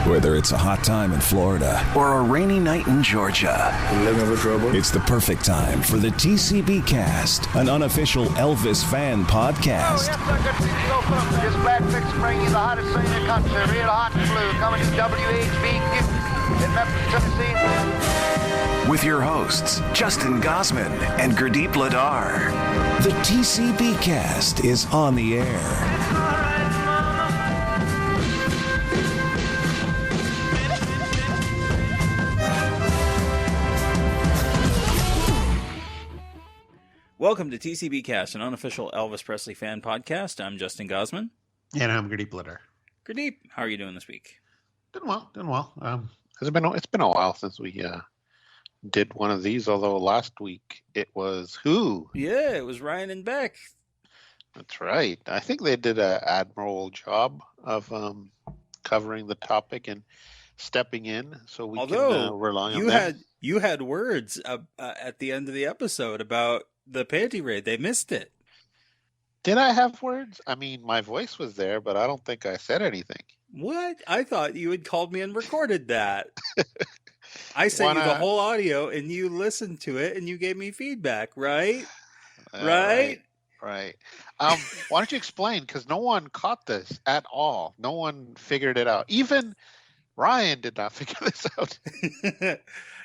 Whether it's a hot time in Florida or a rainy night in Georgia, Looking for trouble? It's the perfect time for the TCBcast, an unofficial Elvis fan podcast. Oh, yes, sir. Good to see you go from this black fix to bring you the hottest thing in the country, real hot and blue, coming to WHBQ in Memphis, Tennessee. With your hosts, Justin Gosman and Gurdip Ladar. The TCBcast is on the air. Welcome to TCBcast, an unofficial Elvis Presley fan podcast. I'm Justin Gosman. And I'm Gurdip Ladar. Gurdip, how are you doing this week? Doing well. It's been a while since we did one of these, although last week it was who? Yeah, it was Ryan and Beck. That's right. I think they did an admirable job of covering the topic and stepping in, so we can rely on them. You had words at the end of the episode about the panty raid. They missed it. Did I have words? I mean, my voice was there, but I don't think I said anything. What? I thought you had called me and recorded that. I sent you the whole audio, and you listened to it, and you gave me feedback, right? Right. Why don't you explain? Because no one caught this at all. No one figured it out. Even Ryan did not figure this out.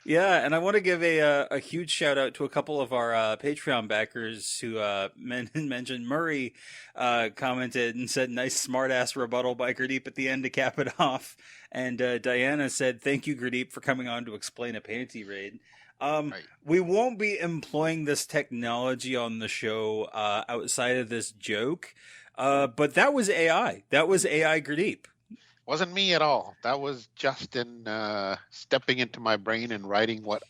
Yeah, and I want to give a huge shout out to a couple of our Patreon backers who mentioned Murray commented and said, nice smart ass rebuttal by Gurdip at the end to cap it off. And Diana said, thank you, Gurdip, for coming on to explain a panty raid. Right. We won't be employing this technology on the show outside of this joke, but that was AI. That was AI Gurdip. Wasn't me at all. That was Justin stepping into my brain and writing what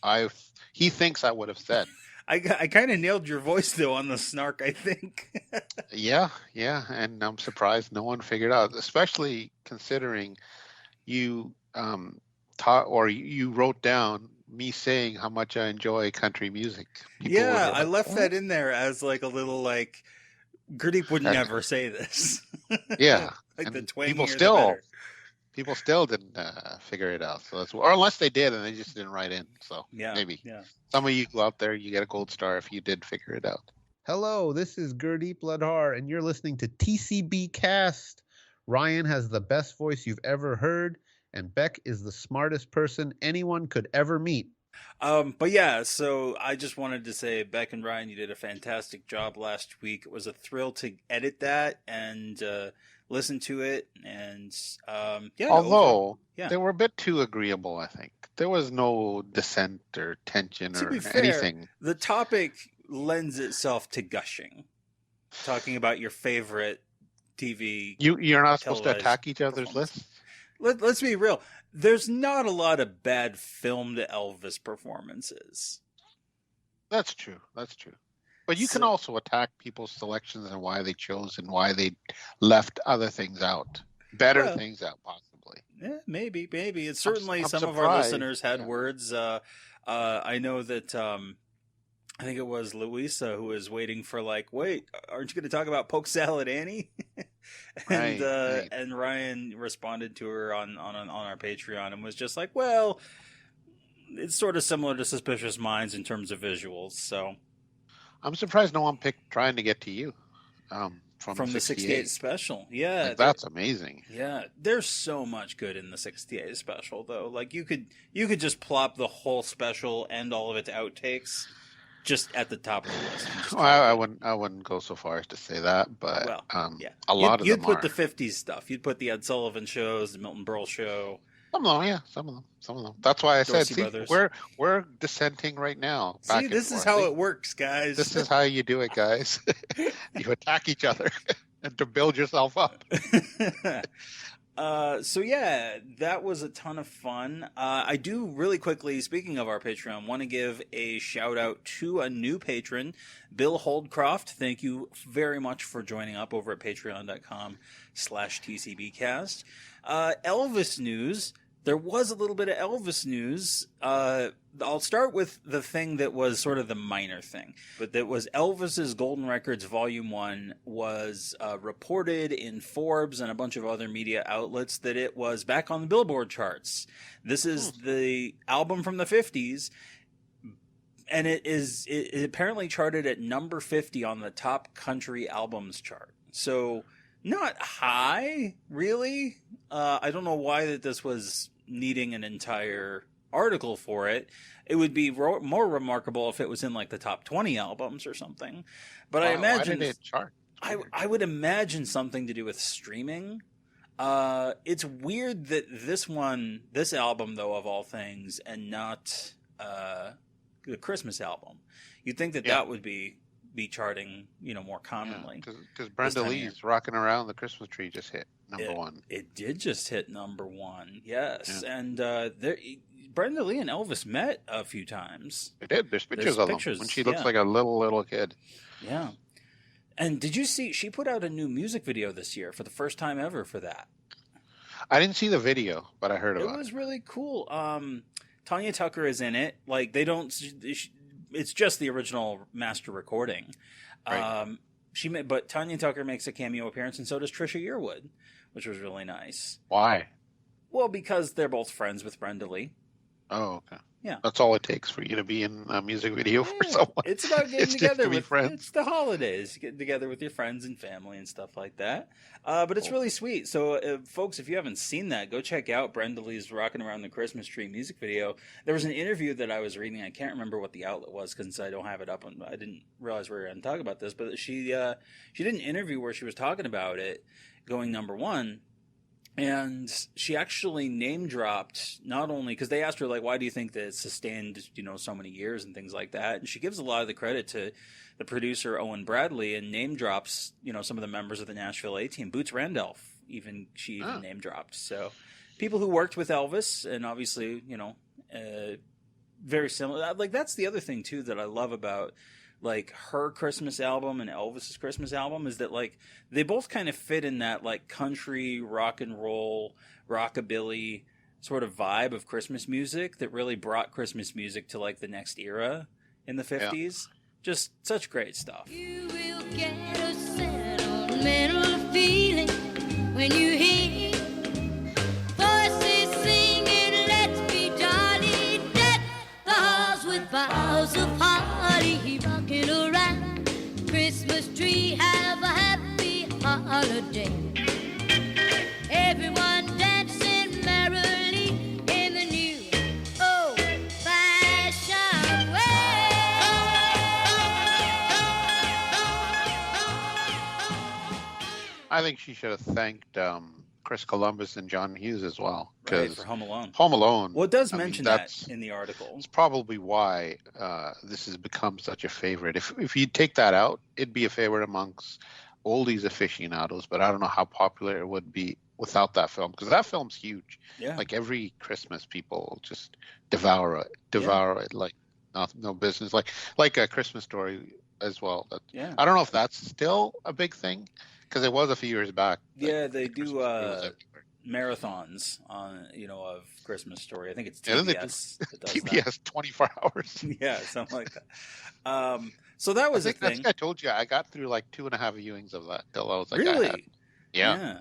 he thinks I would have said. I kind of nailed your voice, though, on the snark, I think. Yeah, and I'm surprised no one figured out, especially considering you you wrote down me saying how much I enjoy country music. People I left that in there as like a little Gurdip would never say this. Yeah, like the twangier, people still didn't figure it out. So or unless they did and they just didn't write in. So maybe some of you go out there, you get a gold star if you did figure it out. Hello, this is Gurdip Ladar, and you're listening to TCBcast. Ryan has the best voice you've ever heard, and Beck is the smartest person anyone could ever meet. But yeah, so I just wanted to say, Beck and Ryan, you did a fantastic job last week. It was a thrill to edit that and listen to it. And although they were a bit too agreeable, I think. There was no dissent or tension or anything. The topic lends itself to gushing. Talking about your favorite TV. You're not supposed to attack each other's lists? Let's be real. There's not a lot of bad filmed Elvis performances. That's true. But you can also attack people's selections and why they chose and why they left other things out. Better things out, possibly. Yeah, maybe. It's certainly some of our listeners had words. I know that I think it was Louisa who was waiting for wait, aren't you going to talk about Poke Salad Annie? And Ryan responded to her on our Patreon and was just like, well, it's sort of similar to Suspicious Minds in terms of visuals. So I'm surprised no one picked Trying to Get to You from the 68 special. Yeah, that's amazing. Yeah, there's so much good in the 68 special though. You could just plop the whole special and all of its outtakes just at the top of the list. I wouldn't go so far as to say that, but a lot of them you'd put the 50s stuff. You'd put the Ed Sullivan shows, the Milton Berle show. Some of them. That's why I said, we're dissenting right now. See, this is how it works, guys. This is how you do it, guys. You attack each other and to build yourself up. So yeah, that was a ton of fun. I do really quickly, speaking of our Patreon, want to give a shout out to a new patron, Bill Holdcroft. Thank you very much for joining up over at patreon.com/TCBcast. Elvis news. there was a little bit of Elvis news. I'll start with the thing that was sort of the minor thing, but that was Elvis's Golden Records Volume 1 was reported in Forbes and a bunch of other media outlets that it was back on the Billboard charts. This is the album from the 50s, and it apparently charted at number 50 on the top country albums chart. So not high, really. I don't know why that this was needing an entire article for it. It would be more remarkable if it was in like the top 20 albums or something. But I imagine why did it chart? I would imagine something to do with streaming. It's weird that this album though, of all things, and not the Christmas album. You'd think that would be charting, more commonly. Because Brenda Lee's "Rocking Around the Christmas Tree" just hit number 1. It did just hit number 1, yes. Yeah. And Brenda Lee and Elvis met a few times. They did. There's pictures of them when she looks like a little kid. Yeah. And did you see she put out a new music video this year for the first time ever for that? I didn't see the video, but I heard about it. It was really cool. Tanya Tucker is in it. Like it's just the original master recording. Right. But Tanya Tucker makes a cameo appearance, and so does Trisha Yearwood, which was really nice. Why? Well, because they're both friends with Brenda Lee. Oh, okay. Yeah. That's all it takes for you to be in a music video for someone. It's about getting together with friends. It's the holidays, getting together with your friends and family and stuff like that. But it's really sweet. So, folks, if you haven't seen that, go check out Brenda Lee's "Rocking Around the Christmas Tree" music video. There was an interview that I was reading. I can't remember what the outlet was because I don't have it up. I didn't realize we were going to talk about this. But she did an interview where she was talking about it going number 1. And she actually name dropped, not only because they asked her, like, why do you think that it sustained, so many years and things like that? And she gives a lot of the credit to the producer, Owen Bradley, and name drops, some of the members of the Nashville A-Team. Boots Randolph, she even name dropped. So people who worked with Elvis, and obviously, very similar. Like, that's the other thing, too, that I love about like her Christmas album and Elvis's Christmas album is that like they both kind of fit in that like country, rock and roll, rockabilly sort of vibe of Christmas music that really brought Christmas music to like the next era in the 50s. Yeah. Just such great stuff. You will get a sentimental feeling when you hear voices singing, let's be jolly, deck the halls with boughs of holly, rocking around Christmas tree, have a happy holiday. Everyone dancing merrily in the new old-fashioned way. I think she should have thanked Chris Columbus and John Hughes as well. Right, for Home Alone. Home Alone. Well, it does mention that in the article. It's probably why this has become such a favorite. If you take that out, it'd be a favorite amongst oldies aficionados, but I don't know how popular it would be without that film, because that film's huge. Yeah. Like every Christmas, people just devour it like no business. Like A Christmas Story as well. Yeah. I don't know if that's still a big thing, because it was a few years back. Yeah, they do marathons on of Christmas Story. I think it's TBS. That does TBS that. 24 hours. Yeah, something like that. So that was I think I told you I got through like 2.5 viewings of that till I was like, really? Yeah.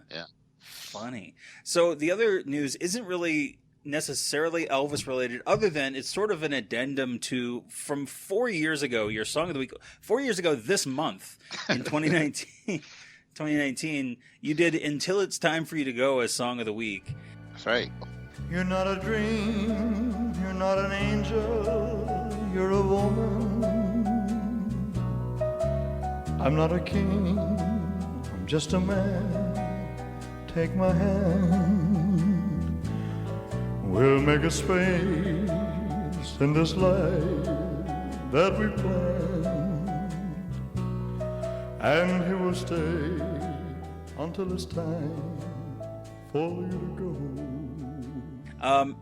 Funny. So the other news isn't really necessarily Elvis related, other than it's sort of an addendum to from 4 years ago, your song of the week. 4 years ago this month in 2019, you did "Until It's Time for You to Go" as song of the week. That's right. You're not a dream, you're not an angel, you're a woman. I'm not a king, I'm just a man. Take my hand, we'll make a space in this life that we planned, and he will stay until it's time for you to go.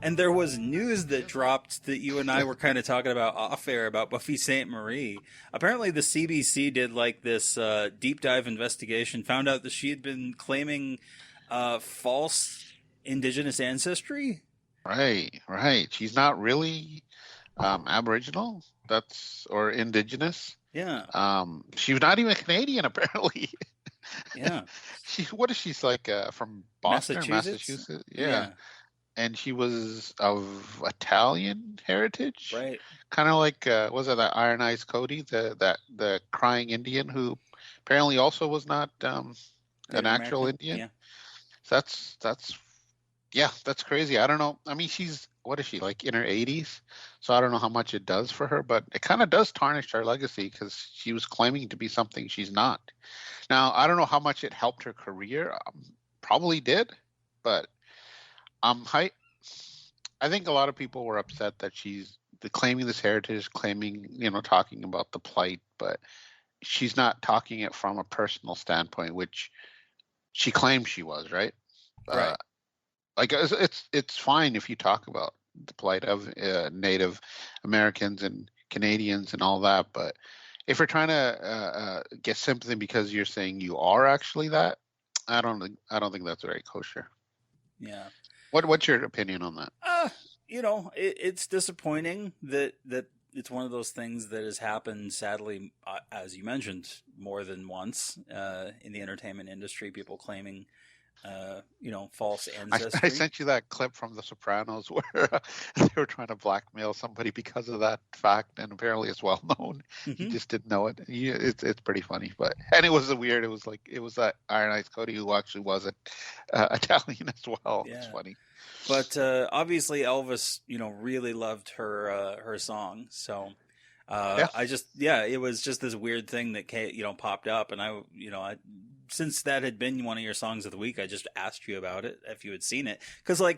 And there was news that dropped that you and I were kind of talking about off air about Buffy St. Marie. Apparently the CBC did like this deep dive investigation, found out that she had been claiming false indigenous ancestry. Right. She's not really Aboriginal. Or indigenous. Yeah. She's not even Canadian, apparently. Yeah. What is she's like from Boston or Massachusetts? Massachusetts? Yeah. And she was of Italian heritage. Right. Kind of like was it that Iron Eyes Cody, the crying Indian who apparently also was not an actual American? Indian. Yeah. So that's crazy. I don't know. I mean, what is she, like in her 80s? So I don't know how much it does for her, but it kind of does tarnish her legacy because she was claiming to be something she's not. Now, I don't know how much it helped her career. Probably did, but I think a lot of people were upset that she's claiming this heritage, talking about the plight, but she's not talking it from a personal standpoint, which she claimed she was, right? Right. Like it's fine if you talk about the plight of Native Americans and Canadians and all that, but if you're trying to get sympathy because you're saying you are actually that, I don't think that's very kosher. Yeah. What's your opinion on that? It's disappointing that it's one of those things that has happened, sadly, as you mentioned, more than once in the entertainment industry. People claiming, false ancestry. I sent you that clip from The Sopranos where they were trying to blackmail somebody because of that fact, and apparently it's well known. He just didn't know it. It's pretty funny, and it was weird. It was that Iron Eyes Cody who actually was Italian as well. Yeah. It's funny. But obviously Elvis, really loved her song. So it was just this weird thing that popped up, and I since that had been one of your songs of the week, I just asked you about it if you had seen it, because I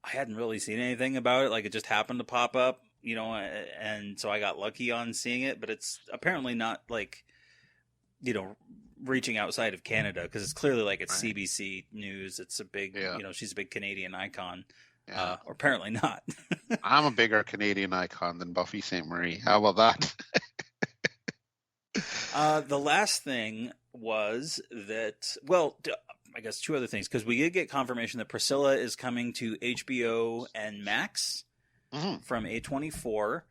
hadn't really seen anything about it. Like, it just happened to pop up, and so I got lucky on seeing it. But it's apparently not reaching outside of Canada, because it's clearly it's right. CBC News. It's a big, she's a big Canadian icon. Yeah. Or apparently not. I'm a bigger Canadian icon than Buffy St. Marie. How about that? The last thing was that, I guess two other things, because we did get confirmation that Priscilla is coming to HBO and Max from A24,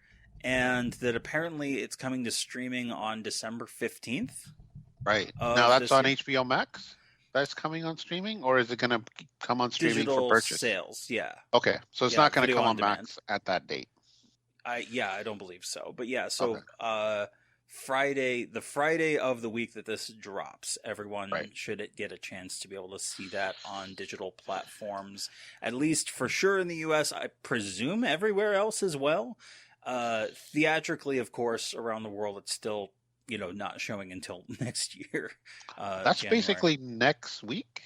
and that apparently it's coming to streaming on December 15th. Right. Now that's on HBO Max? That's coming on streaming, or is it going to come on streaming digital for purchase? Sales, yeah. Okay, so it's not going to come on Max at that date. I don't believe so. But yeah, so okay. the Friday of the week that this drops, everyone should get a chance to be able to see that on digital platforms, at least for sure in the US. I presume everywhere else as well. Theatrically, of course, around the world, it's still not showing until next year. That's January. Basically next week.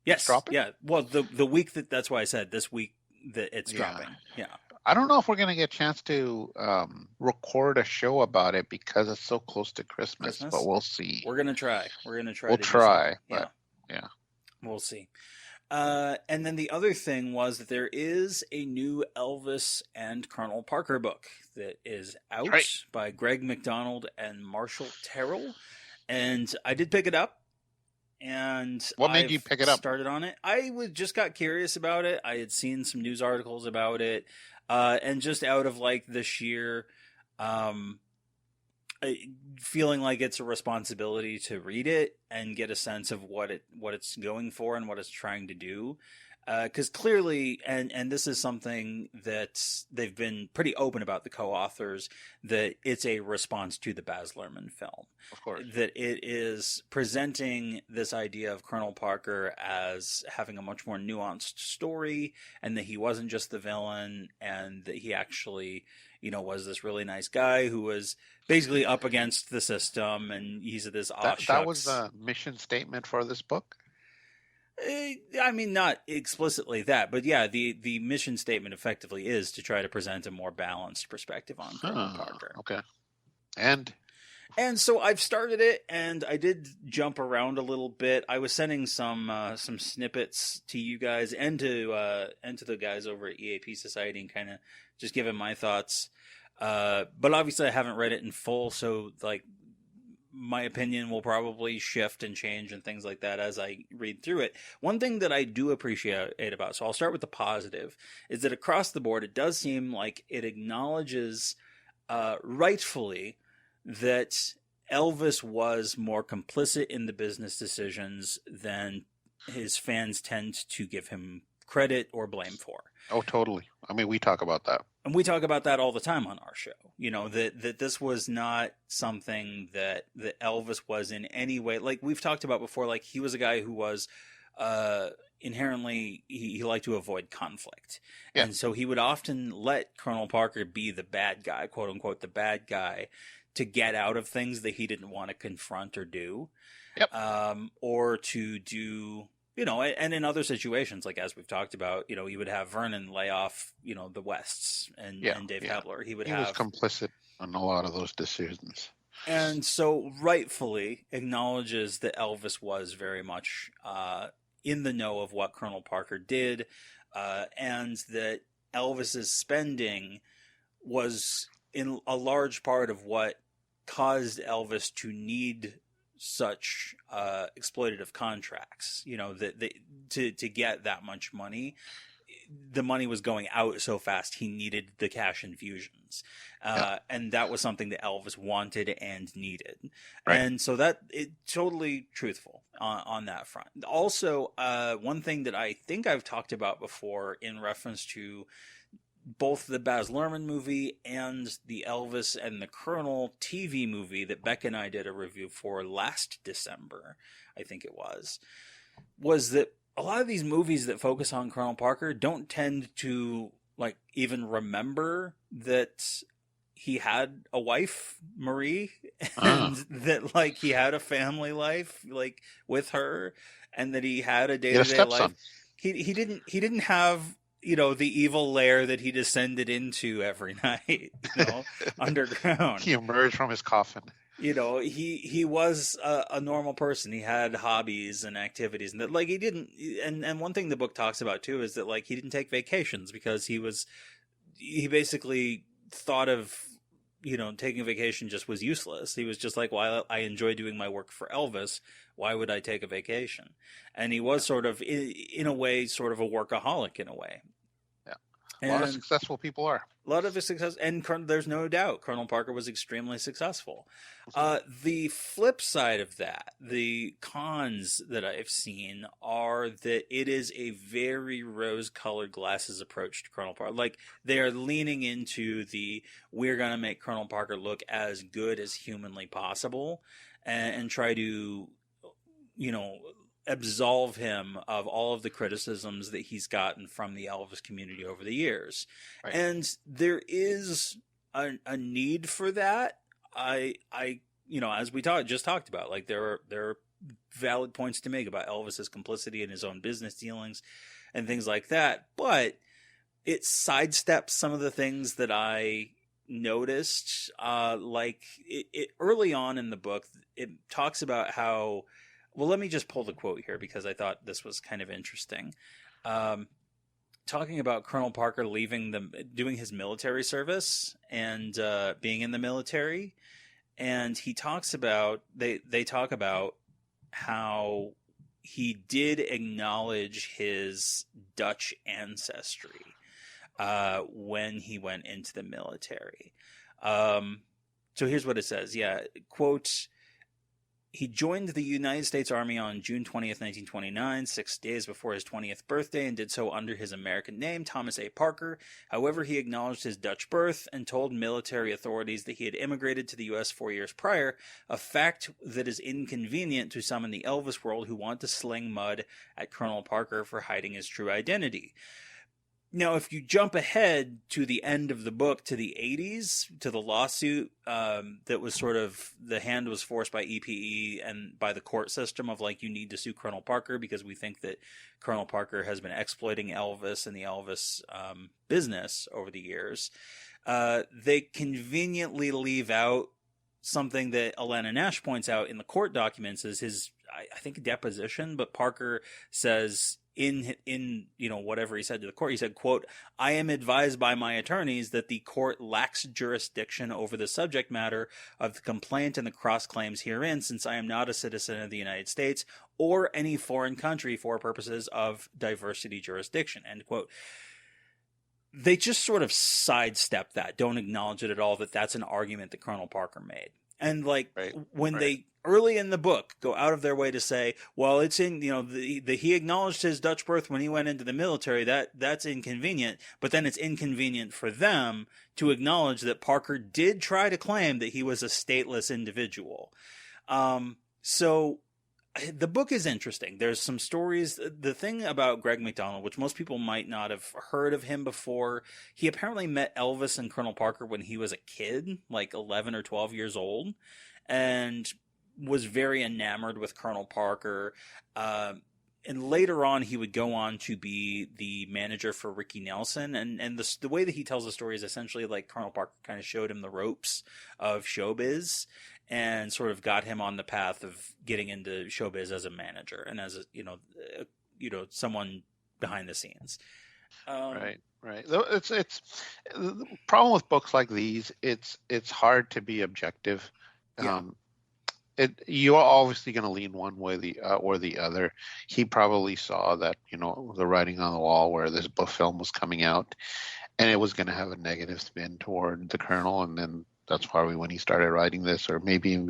Yes. Yeah. Well, the week that's why I said this week that it's dropping. Yeah. I don't know if we're going to get a chance to record a show about it because it's so close to Christmas, but we'll see. We're going to try. We'll try. But yeah. We'll see. And then the other thing was that there is a new Elvis and Colonel Parker book that is out by Greg McDonald and Marshall Terrell. And I did pick it up. And what made you pick it up? Started on it. I just got curious about it. I had seen some news articles about it. And just out of the sheer feeling like it's a responsibility to read it and get a sense of what it's going for and what it's trying to do. Because clearly, and this is something that they've been pretty open about, the co-authors, that it's a response to the Baz Luhrmann film. Of course. That it is presenting this idea of Colonel Parker as having a much more nuanced story, and that he wasn't just the villain, and that he actually, was this really nice guy who was basically up against the system, and he's at this that was the mission statement for this book? I mean, not explicitly that, but yeah, the mission statement effectively is to try to present a more balanced perspective on Colonel Parker. Okay. And so I've started it, and I did jump around a little bit. I was sending some snippets to you guys and to the guys over at EAP Society, and kind of just giving my thoughts. But obviously I haven't read it in full, so my opinion will probably shift and change and things like that as I read through it. One thing that I do appreciate about, so I'll start with the positive, is that across the board, it does seem like it acknowledges rightfully that Elvis was more complicit in the business decisions than his fans tend to give him credit or blame for. Oh, totally. I mean, we talk about that. And we talk about that all the time on our show. You know, that this was not something that Elvis was in any way. Like we've talked about before, like he was a guy who was inherently, he liked to avoid conflict. Yeah. And so he would often let Colonel Parker be the bad guy, quote unquote, the bad guy, to get out of things that he didn't want to confront or do. Yep. Or to do, you know, and in other situations, like as we've talked about, you know, he would have Vernon lay off, you know, the Wests and Dave Hebler. He was complicit on a lot of those decisions. And so rightfully acknowledges that Elvis was very much in the know of what Colonel Parker did, and that Elvis's spending was in a large part of what caused Elvis to need such exploitative contracts. You know, that to get that much money, the money was going out so fast he needed the cash infusions, and that was something that Elvis wanted and needed. Right. And so that it totally truthful on that front. Also, one thing that I think I've talked about before in reference to both the Baz Luhrmann movie and the Elvis and the Colonel TV movie that Beck and I did a review for last December, I think it was that a lot of these movies that focus on Colonel Parker don't tend to like even remember that he had a wife, Marie, and that like he had a family life like with her, and that he had a day-to-day life. He didn't have, you know, the evil lair that he descended into every night, you know, underground. He emerged from his coffin. You know, he was a normal person. He had hobbies and activities, and that like he didn't. And one thing the book talks about too is that like he didn't take vacations because he basically thought of, you know, taking a vacation just was useless. He was just like, well, I enjoy doing my work for Elvis. Why would I take a vacation? And he was sort of, in a way, sort of a workaholic in a way. Yeah. A lot of successful people are. A lot of success. And there's no doubt Colonel Parker was extremely successful. The flip side of that, the cons that I've seen are that it is a very rose-colored glasses approach to Colonel Parker. Like, they are leaning into we're going to make Colonel Parker look as good as humanly possible and try to, you know, absolve him of all of the criticisms that he's gotten from the Elvis community over the years. Right. And there is a need for that. I you know, as we just talked about, like there are valid points to make about Elvis's complicity in his own business dealings and things like that, but it sidesteps some of the things that I noticed. Like it early on in the book, it talks about how, well, let me just pull the quote here because I thought this was kind of interesting. Talking about Colonel Parker doing his military service and being in the military. And he talks about, they talk about how he did acknowledge his Dutch ancestry when he went into the military. So here's what it says. Yeah, quote, he joined the United States Army on June 20th, 1929, 6 days before his 20th birthday, and did so under his American name, Thomas A. Parker. However, he acknowledged his Dutch birth and told military authorities that he had immigrated to the U.S. 4 years prior, a fact that is inconvenient to some in the Elvis world who want to sling mud at Colonel Parker for hiding his true identity. Now, if you jump ahead to the end of the book, to the 80s, to the lawsuit that was sort of, the hand was forced by EPE and by the court system of like, you need to sue Colonel Parker because we think that Colonel Parker has been exploiting Elvis and the Elvis business over the years. They conveniently leave out something that Alana Nash points out in the court documents is his, I think, deposition, but Parker says in whatever he said to the court, he said, quote, "I am advised by my attorneys that the court lacks jurisdiction over the subject matter of the complaint and the cross claims herein, since I am not a citizen of the United States or any foreign country for purposes of diversity jurisdiction," end quote. They just sort of sidestep that, don't acknowledge it at all, that that's an argument that Colonel Parker made. And when they early in the book go out of their way to say, well, it's in, he acknowledged his Dutch birth when he went into the military, that's inconvenient, but then it's inconvenient for them to acknowledge that Parker did try to claim that he was a stateless individual. So the book is interesting. There's some stories. The thing about Greg McDonald, which most people might not have heard of him before, he apparently met Elvis and Colonel Parker when he was a kid, like 11 or 12 years old, and was very enamored with Colonel Parker. And later on, he would go on to be the manager for Ricky Nelson. And the way that he tells the story is essentially like Colonel Parker kind of showed him the ropes of showbiz and sort of got him on the path of getting into showbiz as a manager and as a, someone behind the scenes. Right. It's the problem with books like these. It's hard to be objective. Yeah. You're obviously going to lean one way or the other. He probably saw that, the writing on the wall where this book film was coming out, and it was going to have a negative spin toward the Colonel, and then that's probably when he started writing this, or maybe even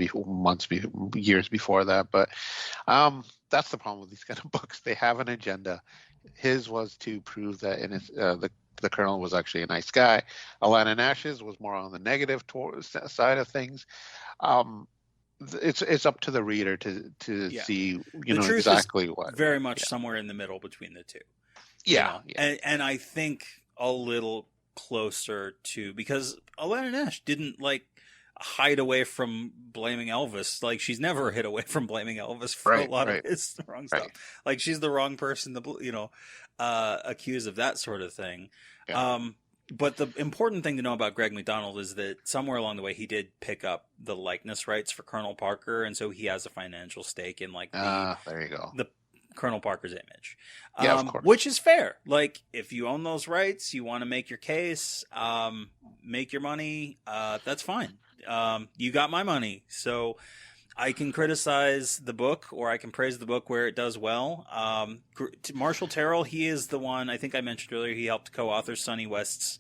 years before that. But that's the problem with these kind of books. They have an agenda. His was to prove that the Colonel was actually a nice guy. Alana Nash's was more on the negative side of things. It's up to the reader to see, the truth exactly is what. Very much somewhere in the middle between the two. Yeah. And I think a little closer to, because Alana Nash didn't hide away from blaming Elvis. Like, she's never hid away from blaming Elvis for a lot of his wrong stuff. Like, she's the wrong person to, accuse of that sort of thing. Yeah. But the important thing to know about Greg McDonald is that somewhere along the way he did pick up the likeness rights for Colonel Parker, and so he has a financial stake in there you go, the Colonel Parker's image. Yeah, of course. Which is fair. Like, if you own those rights, you want to make your case, make your money, that's fine. You got my money. So I can criticize the book, or I can praise the book where it does well. Marshall Terrell, he is the one, I think I mentioned earlier, he helped co-author Sonny West's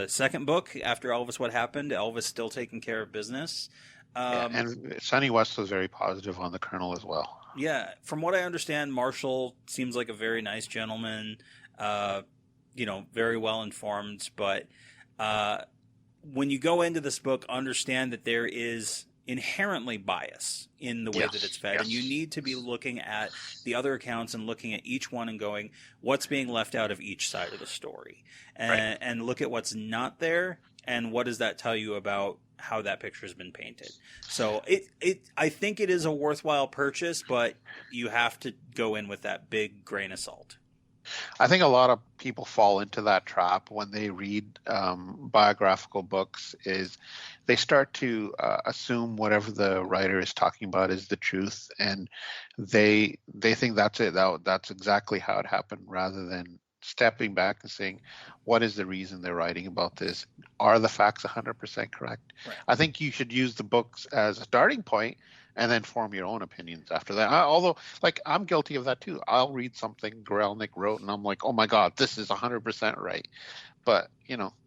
second book, After Elvis What Happened, Elvis Still Taking Care of Business. And Sonny West was very positive on the Colonel as well. Yeah, from what I understand, Marshall seems like a very nice gentleman, very well informed, but when you go into this book, understand that there is inherently bias in the way that it's fed, and you need to be looking at the other accounts and looking at each one and going, what's being left out of each side of the story, and look at what's not there, and what does that tell you about how that picture has been painted. So I think it is a worthwhile purchase, but you have to go in with that big grain of salt. I think a lot of people fall into that trap when they read biographical books, is they start to assume whatever the writer is talking about is the truth, and they think that's it. That's exactly how it happened, rather than stepping back and saying, what is the reason they're writing about this? Are the facts 100% correct? Right. I think you should use the books as a starting point and then form your own opinions after that. Although, I'm guilty of that too. I'll read something Grelnick wrote and I'm like, oh my God, this is 100% right. But,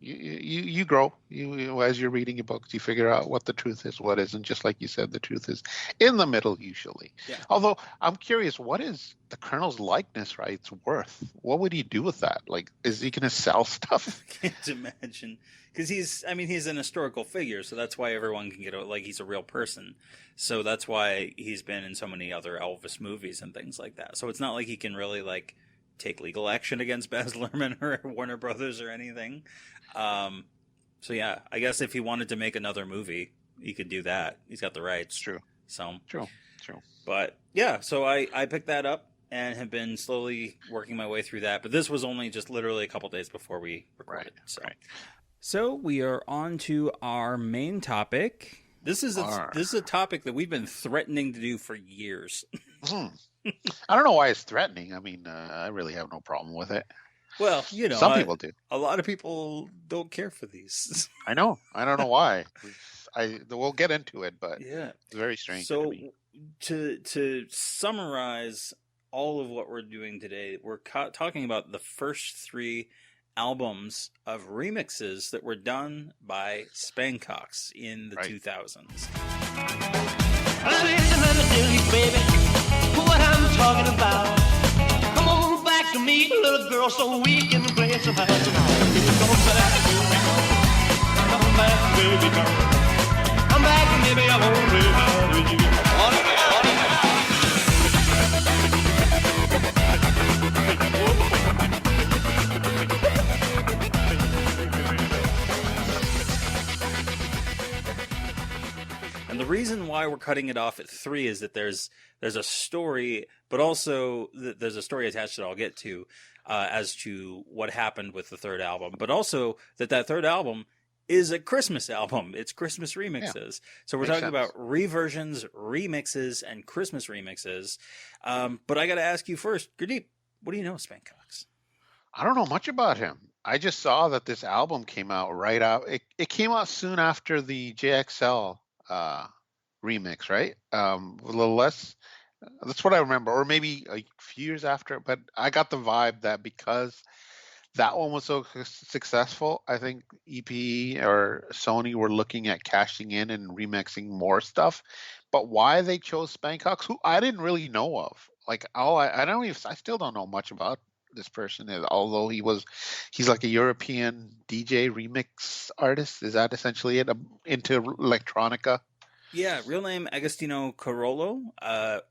you grow. You as you're reading your books, you figure out what the truth is, what isn't. Just like you said, the truth is in the middle usually. Yeah. Although I'm curious, what is the Colonel's likeness rights worth? What would he do with that? Is he going to sell stuff? I can't imagine. Because he's an historical figure, so that's why everyone can get he's a real person. So that's why he's been in so many other Elvis movies and things like that. So it's not like he can really take legal action against Baz Luhrmann or Warner Brothers or anything. So yeah, I guess if he wanted to make another movie, he could do that. He's got the rights. True. So True. But yeah, so I picked that up and have been slowly working my way through that. But this was only just literally a couple days before we recorded. Right. So we are on to our main topic. This is a topic that we've been threatening to do for years. I don't know why it's threatening. I mean, I really have no problem with it. Well, Some people do. A lot of people don't care for these. I know. I don't know why. We'll get into it, but Yeah. it's very strange to So me. to summarize all of what we're doing today, we're talking about the first 3 albums of remixes that were done by Spankox in the 2000s. Listen, let me tell you, baby, what I'm talking about. Come on back to me, little girl, so we can play some house. Come back, baby girl. Come back, baby, I won't play house with you. And the reason why we're cutting it off at 3 is that there's a story, but also there's a story attached that I'll get to as to what happened with the 3rd album, but also that 3rd album is a Christmas album. It's Christmas remixes. Yeah, so we're talking about ReVersions, remixes, and Christmas remixes. But I got to ask you first, Gurdip, what do you know of Spankox? I don't know much about him. I just saw that this album came out right out. It came out soon after the JXL remix, right? A little less. That's what I remember, or maybe a few years after. But I got the vibe that because that one was so successful, I think EPE or Sony were looking at cashing in and remixing more stuff. But why they chose Spankox, who I didn't really know of, like I still don't know much about this person, although he's like a European DJ remix artist. Is that essentially it? Into electronica? Yeah, real name Agostino Carollo,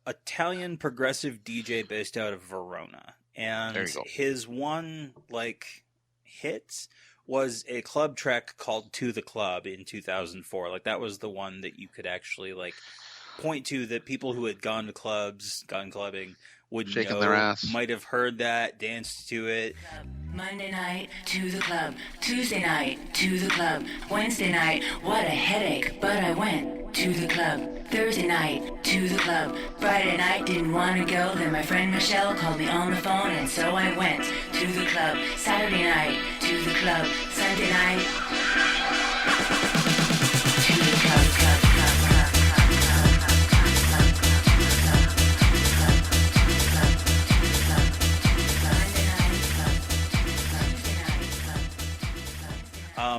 Italian progressive DJ based out of Verona. And his one hit was a club track called "To the Club" in 2004. Like that was the one that you could actually point to, that people who had gone to clubs, gone clubbing, would shaking know, their ass, might have heard that, danced to it. Monday night, to the club. Tuesday night, to the club. Wednesday night, what a headache, but I went to the club. Thursday night, to the club. Friday night, didn't want to go, then my friend Michelle called me on the phone, and so I went to the club. Saturday night, to the club. Sunday night, to the club, club.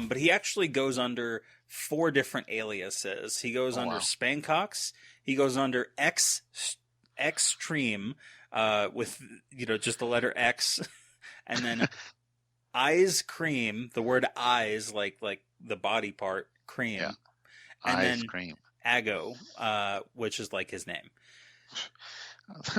But he actually goes under 4 different aliases. He goes under Spankox. He goes under Extreme, with just the letter X, and then Eyes Cream. The word eyes, like the body part, cream, and Eyes then Cream. Ago, which is like his name.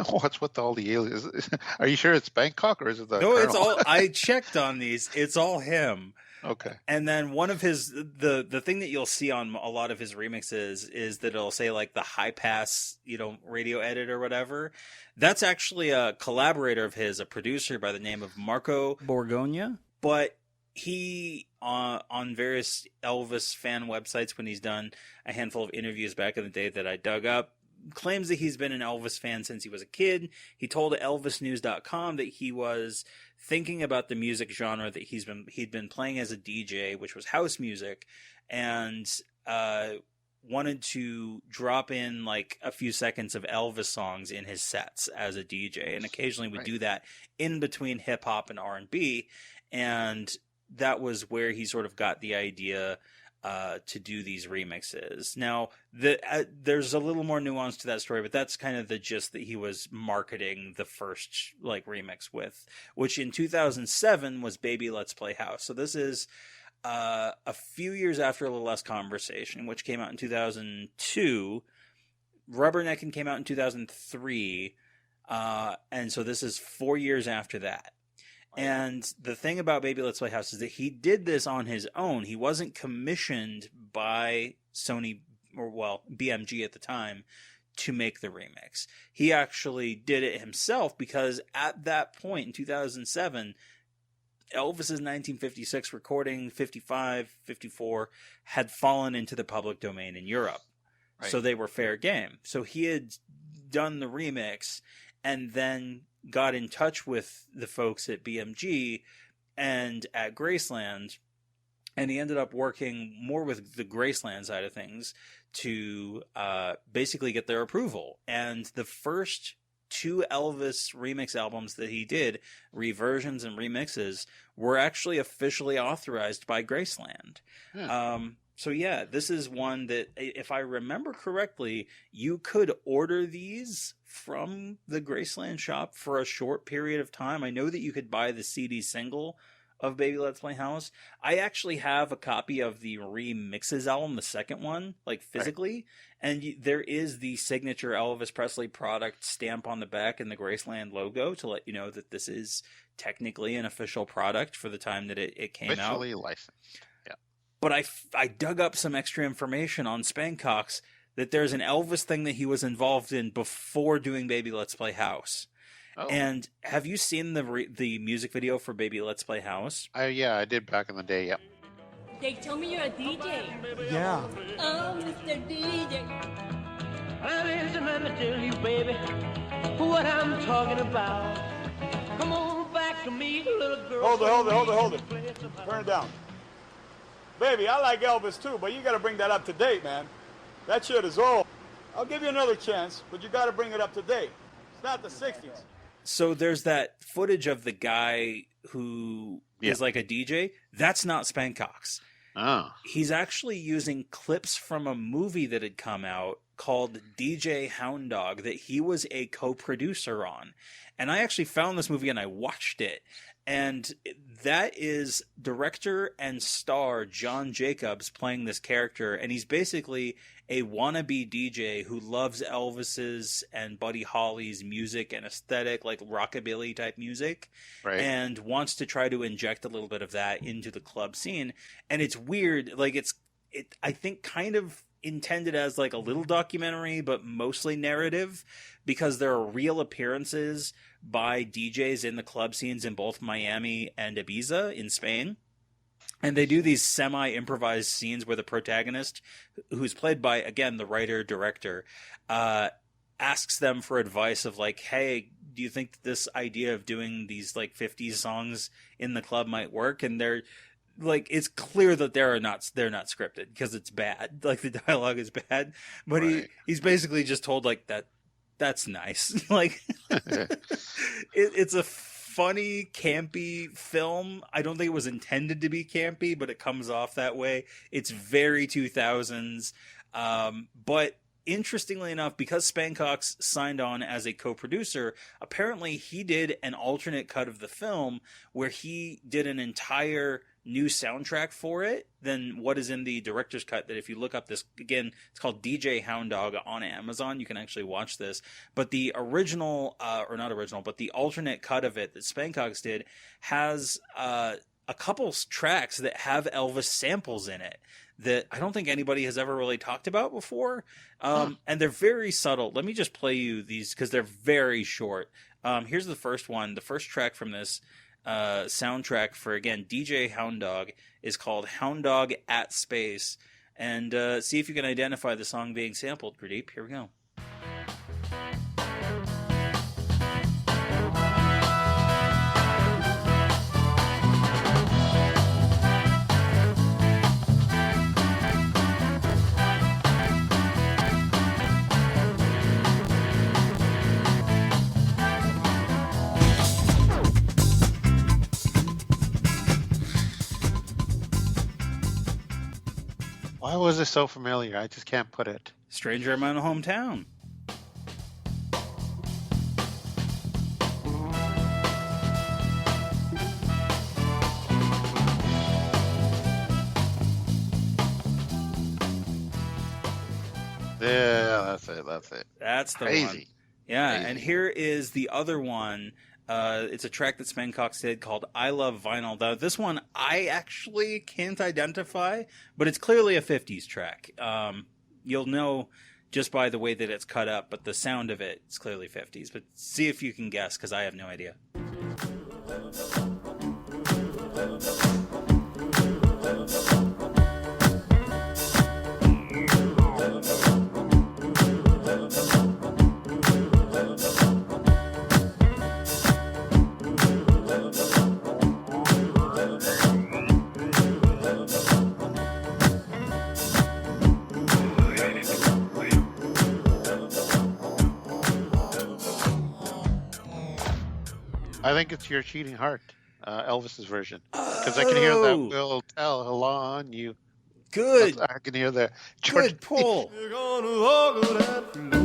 What's with all the aliases? Are you sure it's Bangkok or is it the? No, Colonel? it's all. I checked on these. It's all him. Okay. And then one of his the thing that you'll see on a lot of his remixes is that it'll say the high pass, radio edit or whatever. That's actually a collaborator of his, a producer by the name of Marco Borgogna. But he on various Elvis fan websites, when he's done a handful of interviews back in the day that I dug up, claims that he's been an Elvis fan since he was a kid. He told ElvisNews.com that he was thinking about the music genre that he'd been playing as a DJ, which was house music, and wanted to drop in a few seconds of Elvis songs in his sets as a DJ, and occasionally would do that in between hip hop and R&B, and that was where he sort of got the idea to do these remixes. Now, there's a little more nuance to that story, but that's kind of the gist that he was marketing the first remix with, which in 2007 was Baby Let's Play House. So this is a few years after A Little Less Conversation, which came out in 2002. Rubberneckin' came out in 2003, and so this is 4 years after that. And the thing about Baby Let's Play House is that he did this on his own. He wasn't commissioned by Sony, or BMG at the time, to make the remix. He actually did it himself because at that point in 2007, Elvis's 1956 recording, 55, 54, had fallen into the public domain in Europe. Right. So they were fair game. So he had done the remix, and then got in touch with the folks at BMG and at Graceland, and he ended up working more with the Graceland side of things to basically get their approval. And the first 2 Elvis remix albums that he did, ReVersions and ReMixes, were actually officially authorized by Graceland. So yeah, this is one that, if I remember correctly, you could order these from the Graceland shop for a short period of time. I know that you could buy the CD single of Baby Let's Play House. I actually have a copy of the ReMixes album, the second one, like physically, and there is the signature Elvis Presley product stamp on the back and the Graceland logo to let you know that this is technically an official product for the time that it came out. Officially licensed. But I dug up some extra information on Spankox that there's an Elvis thing that he was involved in before doing Baby Let's Play House. Oh. And have you seen the music video for Baby Let's Play House? Yeah, I did back in the day, yep. They tell me you're a DJ. Yeah. Oh, Mr. DJ. Listen, let me tell you, baby, what I'm talking about. Come on back to me, little girl. Hold it. Turn it down. Baby, I like Elvis too, but you gotta bring that up to date, man. That shit is old. I'll give you another chance, but you gotta bring it up to date. It's not the 60s. So there's that footage of the guy who is like a DJ. That's not Spankox. Oh. He's actually using clips from a movie that had come out called DJ Hound Dog that he was a co-producer on. And I actually found this movie and I watched it. And that is director and star John Jacobs playing this character. And he's basically a wannabe DJ who loves Elvis's and Buddy Holly's music and aesthetic, like rockabilly type music, and wants to try to inject a little bit of that into the club scene. And it's weird. Like I think kind of intended as like a little documentary, but mostly narrative, because there are real appearances by DJs in the club scenes in both Miami and Ibiza in Spain. And they do these semi-improvised scenes where the protagonist, who's played by, again, the writer-director, asks them for advice of like, hey, do you think this idea of doing these like 50s songs in the club might work? And they're like, it's clear that they're not scripted because it's bad. Like the dialogue is bad, but he's basically just told like that's nice. Like it's a funny, campy film. I don't think it was intended to be campy, but it comes off that way. It's very 2000s. But interestingly enough, because Spankox signed on as a co-producer, apparently he did an alternate cut of the film where he did an entire new soundtrack for it than what is in the director's cut. That if you look up this, again, it's called DJ Hound Dog on Amazon. You can actually watch this. But the original, or not original, but the alternate cut of it that Spankox did has a couple tracks that have Elvis samples in it that I don't think anybody has ever really talked about before. And they're very subtle. Let me just play you these because they're very short. Here's the first one. The first track from this soundtrack for, again, DJ Hound Dog is called Hound Dog at Space. And see if you can identify the song being sampled, Gurdip. Here we go. Why was it so familiar? I just can't put it. Stranger in My Hometown. Yeah, that's it. That's the Crazy. one. Yeah, Crazy. and here is the other one. It's a track that Spankox did called I Love Vinyl. Though this one I actually can't identify, but it's clearly a 50s track. You'll know just by the way that it's cut up, but the sound of it's clearly 50s. But see if you can guess, because I have no idea. I think it's Your Cheating Heart, Elvis's version. Because I can hear that will tell on you. Good. I can hear the Good pull. You're gonna walk that floor.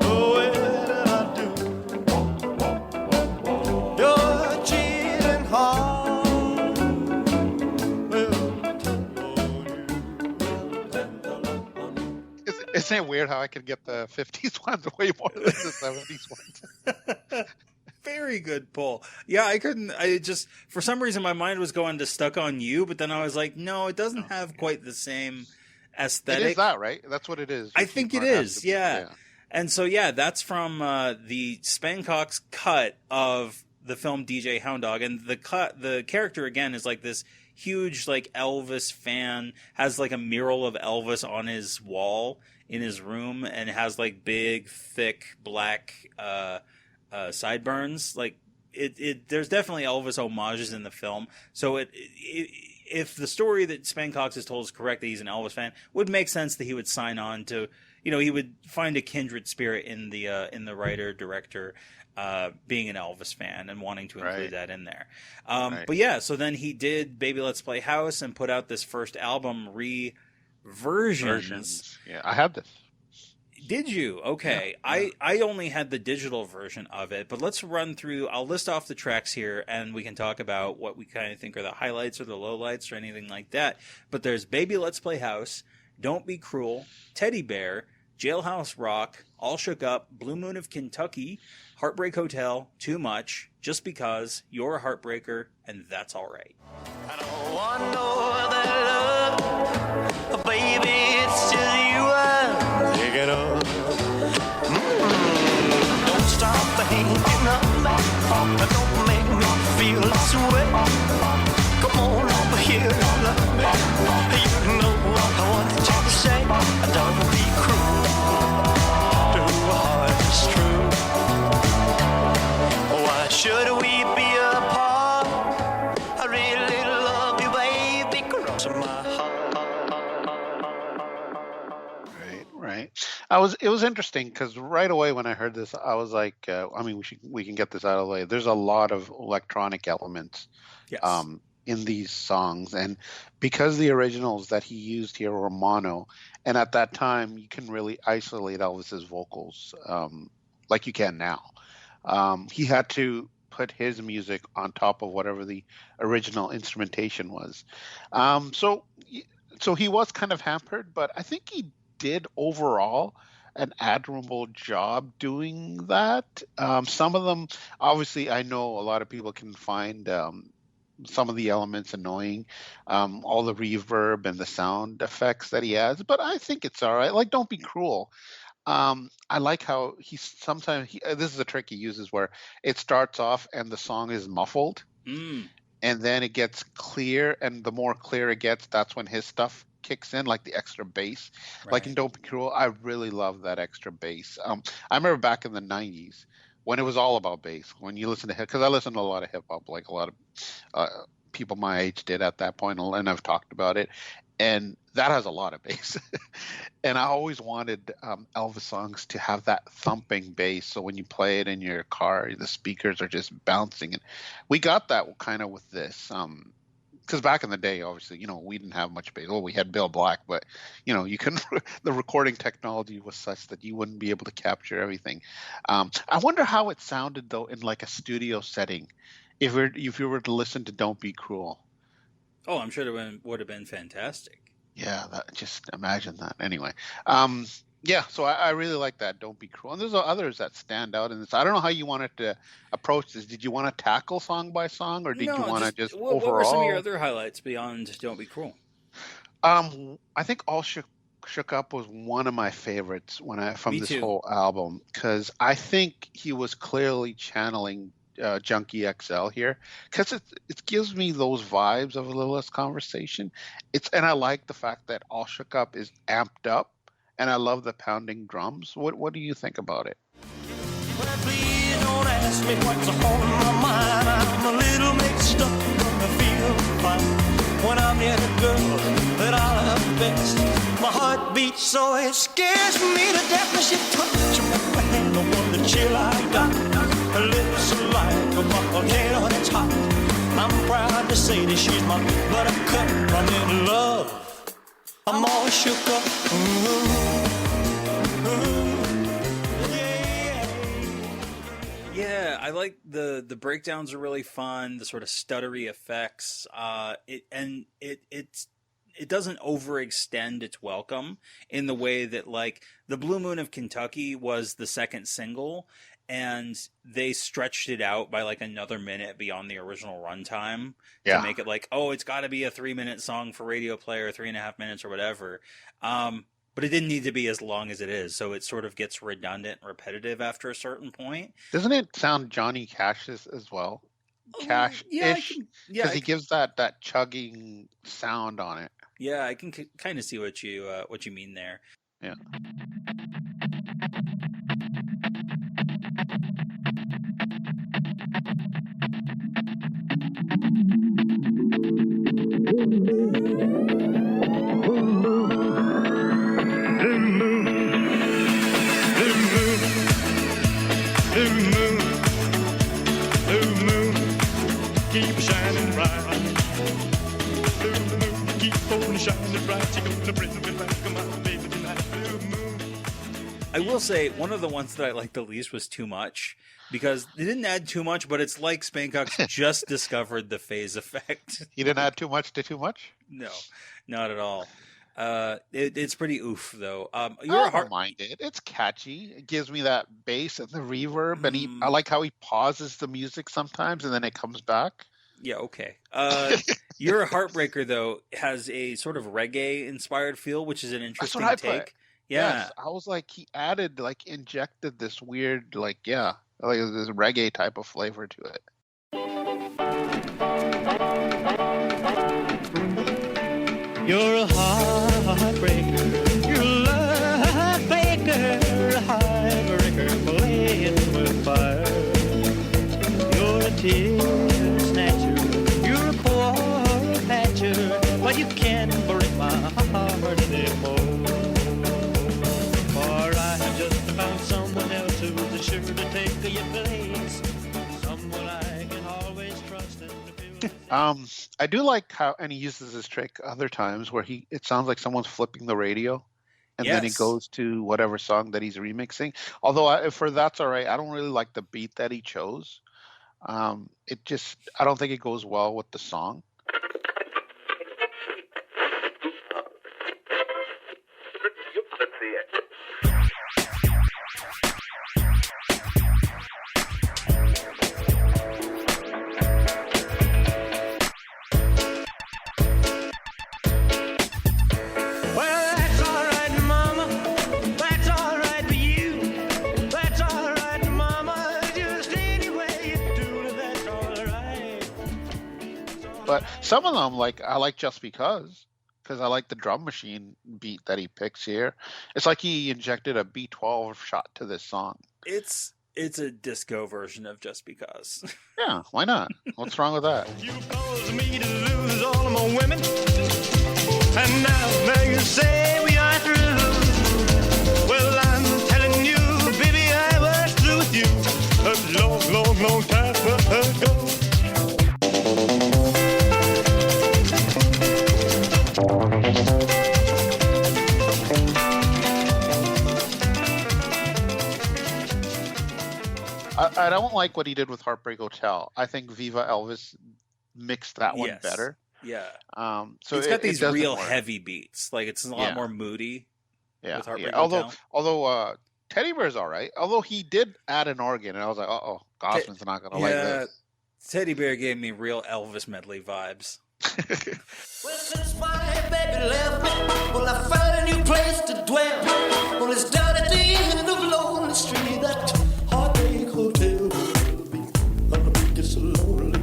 Oh, well, I do. You're cheating hard. Will tell on you. Isn't it weird how I can get the 50s ones way more than the 70s ones? Very good pull. Yeah, I couldn't. I just, for some reason, my mind was going to Stuck on You, but then I was like, no, it doesn't have quite the same aesthetic. It is that, right? That's what it is. I think it is, yeah. And so, yeah, that's from the Spankox cut of the film DJ Hound Dog. And the character, again, is like this huge, like, Elvis fan, has like a mural of Elvis on his wall in his room, and has like big, thick, black sideburns. Like there's definitely Elvis homages in the film. So if the story that Spankox has told is correct, that he's an Elvis fan, would make sense that he would sign on to, he would find a kindred spirit in the writer director being an Elvis fan and wanting to include that in there. But yeah, so then he did Baby Let's Play House and put out this first album, ReVersions. Yeah, I have this. Did you? Okay. Yeah. I only had the digital version of it, but let's run through. I'll list off the tracks here, and we can talk about what we kind of think are the highlights or the lowlights or anything like that. But there's Baby Let's Play House, Don't Be Cruel, Teddy Bear, Jailhouse Rock, All Shook Up, Blue Moon of Kentucky, Heartbreak Hotel, Too Much, Just Because, You're a Heartbreaker, and That's All Right. I don't want no other love, baby, it's just you I'm thinking of. Don't stop thinking of me, don't make me feel this way. Come on over here and love me. You know what I want you to say. Don't be cruel to a heart that's true. Why should we be apart? I really love you, baby, cross my heart. Right. It was interesting because right away when I heard this, I was like, we can get this out of the way. There's a lot of electronic elements in these songs, and because the originals that he used here were mono, and at that time you can really isolate Elvis's vocals like you can now. He had to put his music on top of whatever the original instrumentation was. So he was kind of hampered, but I think he did overall an admirable job doing that. Some of them, obviously, I know a lot of people can find some of the elements annoying, all the reverb and the sound effects that he has, but I think it's all right. Like, Don't Be Cruel. I like how this is a trick he uses where it starts off and the song is muffled, and then it gets clear, and the more clear it gets, that's when his stuff kicks in, like the extra bass. Right. Like in Don't Be Cruel, I really love that extra bass. I remember back in the 90s when it was all about bass, when you listen to hip, because I listened to a lot of hip hop, like a lot of people my age did at that point, and I've talked about it, and that has a lot of bass. And I always wanted Elvis songs to have that thumping bass, so when you play it in your car, the speakers are just bouncing. And we got that kind of with this, because back in the day, obviously, we didn't have much bass. Well, we had Bill Black, but you couldn't. The recording technology was such that you wouldn't be able to capture everything. I wonder how it sounded though in like a studio setting, if you were to listen to Don't Be Cruel. Oh, I'm sure it would have been fantastic. Yeah, just imagine that. Anyway, yeah, so I really like that, Don't Be Cruel. And there's others that stand out in this. I don't know how you wanted to approach this. Did you want to tackle song by song, or did you want to just overall? What were some of your other highlights beyond Don't Be Cruel? I think All Shook Up was one of my favorites from this whole album, because I think he was clearly channeling Junkie XL here, because it gives me those vibes of a little less conversation. And I like the fact that All Shook Up is amped up, and I love the pounding drums. What do you think about it? Well, please don't ask me what's on my mind. I'm a little mixed up, but I feel fine when I'm near the girl that I love best. My heart beats so it scares me to death, and she touches my hand, the one the chill I got. Her lips are like a volcano that's hot. I'm proud to say that she's my buttercup. I'm in love. I'm all shook up. Yeah, I like the breakdowns are really fun. The sort of stuttery effects. It doesn't overextend its welcome in the way that like the Blue Moon of Kentucky was the second single, and they stretched it out by like another minute beyond the original runtime to make it like, oh, it's got to be a 3-minute song for radio play or 3.5 minutes or whatever. But it didn't need to be as long as it is, so it sort of gets redundant and repetitive after a certain point. Doesn't it sound Johnny Cash as well? Cash-ish? Because he gives that chugging sound on it. Yeah, I can kind of see what you mean there. Yeah. Keep shining bright. Keep on shining bright. You're gonna bring me back, my baby tonight. I will say one of the ones that I liked the least was Too Much, because they didn't add too much, but it's like Spankox just discovered the phase effect. You didn't add too much to too much? No, not at all. It's pretty oof though. I don't mind it. It's catchy. It gives me that bass and the reverb, and I like how he pauses the music sometimes and then it comes back. Yeah, okay. Your Heartbreaker though has a sort of reggae inspired feel, which is an interesting take. Yeah, yes, I was like, he added, like, injected this weird, like this reggae type of flavor to it. You're a heartbreaker, you're a love breaker, a heartbreaker, playing with fire. You're a tear snatcher, you're a poor patcher, but you can't break my heart anymore. For I have just found someone else who's sure to take your place, someone I can always trust and feel. I do like how, and he uses this trick other times where it sounds like someone's flipping the radio, and then it goes to whatever song that he's remixing. Although for That's All Right, I don't really like the beat that he chose. I don't think it goes well with the song. But some of them, like, I like Just Because I like the drum machine beat that he picks here. It's like he injected a B12 shot to this song. It's a disco version of Just Because. Yeah, why not? What's wrong with that? You caused me to lose all of my women, and now you say we are through. Well, I'm telling you, baby, I was through with you a long, long, long time ago. I don't like what he did with Heartbreak Hotel. I think Viva Elvis mixed that one better. Yeah. So it's got these real work. Heavy beats. Like it's a lot more moody. Yeah. With Heartbreak Hotel. Although Teddy Bear's all right. Although he did add an organ, and I was like, Gosman's not gonna like this. Teddy Bear gave me real Elvis medley vibes. Well, since my baby left me, well, I found a new place to dwell. Well, it's down at the end of Lonely Street, that Heartbreak Hotel. I'll be so lonely,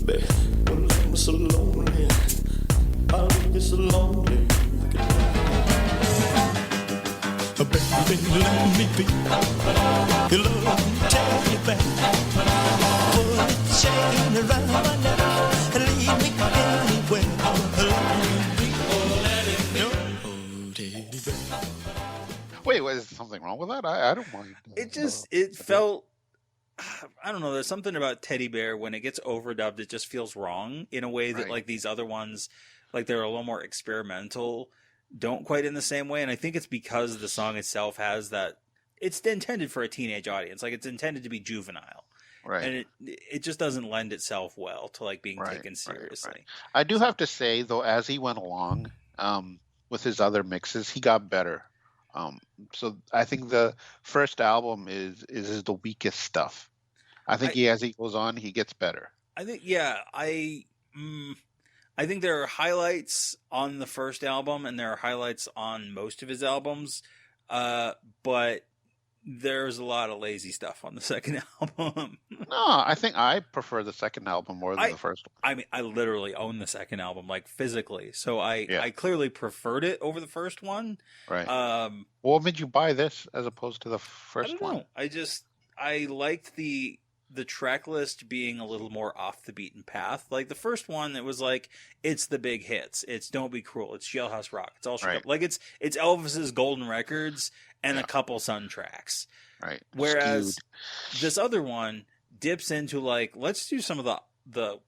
baby. Well, I'm so lonely. I'll be so lonely. Baby, let me be. Your love, take me back. Put a chain around my neck and leave me anywhere. Wait, is something wrong with that? I don't mind. It felt I don't know. There's something about Teddy Bear when it gets overdubbed, it just feels wrong in a way that Right. like these other ones, like they're a little more experimental, don't quite in the same way. And I think it's because the song itself has that. It's intended for a teenage audience, like it's intended to be juvenile, Right. and it just doesn't lend itself well to like being Right, taken right, seriously. right. I do have to say though, as he went along, with his other mixes, he got better. So I think the first album is the weakest stuff. I think as he goes on, he gets better. I think, yeah, I think there are highlights on the first album, and there are highlights on most of his albums, but there's a lot of lazy stuff on the second album. No, I think I prefer the second album more than the first one. I mean, I literally own the second album, like physically, so I clearly preferred it over the first one. Right. What made you buy this as opposed to the first I don't one? know. I liked the track list being a little more off the beaten path. Like the first one, it was like, it's the big hits. It's Don't Be Cruel. It's Jailhouse Rock. It's all Right. up. Like it's Elvis's golden records and a couple Sun tracks. Right. Whereas Skewed. this other one dips into like, let's do some of the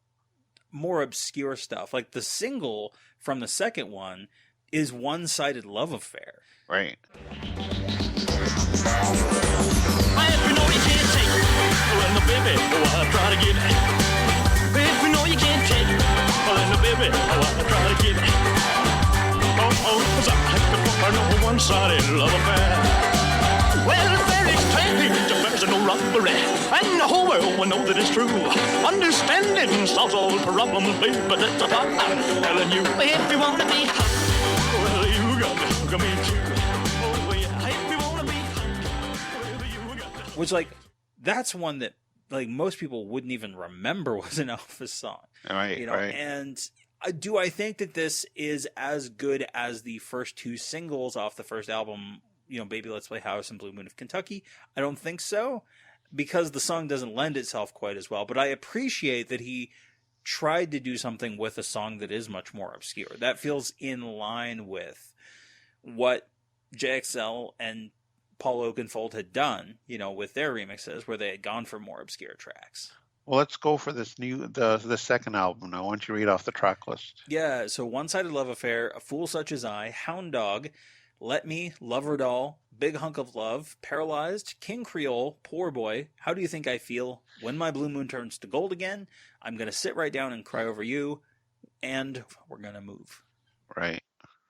more obscure stuff. Like the single from the second one is One-Sided Love Affair. Right. If you know you can't take it, well, then the baby, oh, I'll try to get it. If you know you can't take it, well, then the baby, oh, I'll try to get it. Oh, 'cause I have to put her one-sided love affair. Well, if there is traffic, there's no robbery, and the whole world will know that it's true. Understanding solves all problems, baby, that's a part I'm telling you. If you want to be hot, well, you got to me too. Oh, yeah, if you want to be hot, well, you got to. Which, like, that's one that, like, most people wouldn't even remember was an Elvis song. Right, you know? right. And do I think that this is as good as the first two singles off the first album, you know, Baby Let's Play House and Blue Moon of Kentucky? I don't think so, because the song doesn't lend itself quite as well. But I appreciate that he tried to do something with a song that is much more obscure. That feels in line with what JXL and Paul Oakenfold had done, you know, with their remixes, where they had gone for more obscure tracks. Well, let's go for this the second album now. Why don't you read off the track list? Yeah, so One-Sided Love Affair, A Fool Such As I, Hound Dog, Let Me, Lover Doll, Big Hunk of Love, Paralyzed, King Creole, Poor Boy, How Do You Think I Feel, When My Blue Moon Turns to Gold Again, I'm Gonna Sit Right Down and Cry Over You, and We're Gonna Move. Right,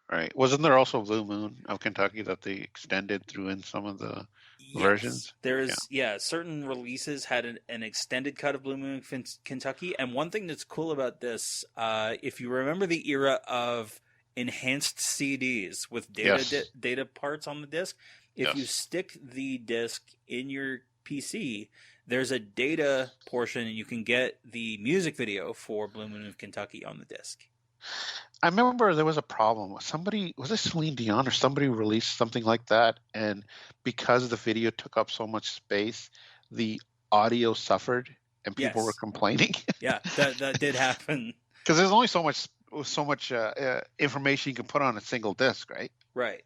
right. Wasn't there also Blue Moon of Kentucky that they extended through in some of the versions? There's, certain releases had an extended cut of Blue Moon of Kentucky, and one thing that's cool about this, if you remember the era of enhanced CDs with data parts on the disc, if you stick the disc in your PC, there's a data portion and you can get the music video for Blue Moon of Kentucky on the disc. I remember there was a problem. Somebody, was it Celine Dion or somebody, released something like that, and because the video took up so much space, the audio suffered and people were complaining. Yeah, that did happen. Because there's only so much information you can put on a single disc, right? Right.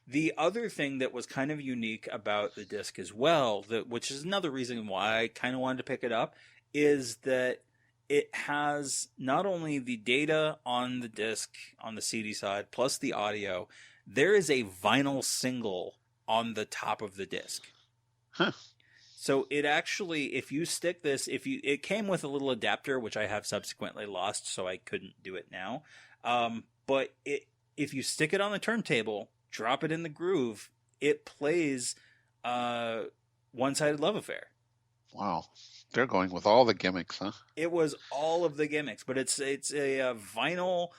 The other thing that was kind of unique about the disc as well, which is another reason why I kind of wanted to pick it up, is that it has not only the data on the disc, on the CD side, plus the audio, there is a vinyl single on the top of the disc. Huh. So it actually, if you stick this, it came with a little adapter, which I have subsequently lost, so I couldn't do it now. But if you stick it on the turntable, drop it in the groove, it plays One-Sided Love Affair. Wow. They're going with all the gimmicks, huh? It was all of the gimmicks, but it's a vinyl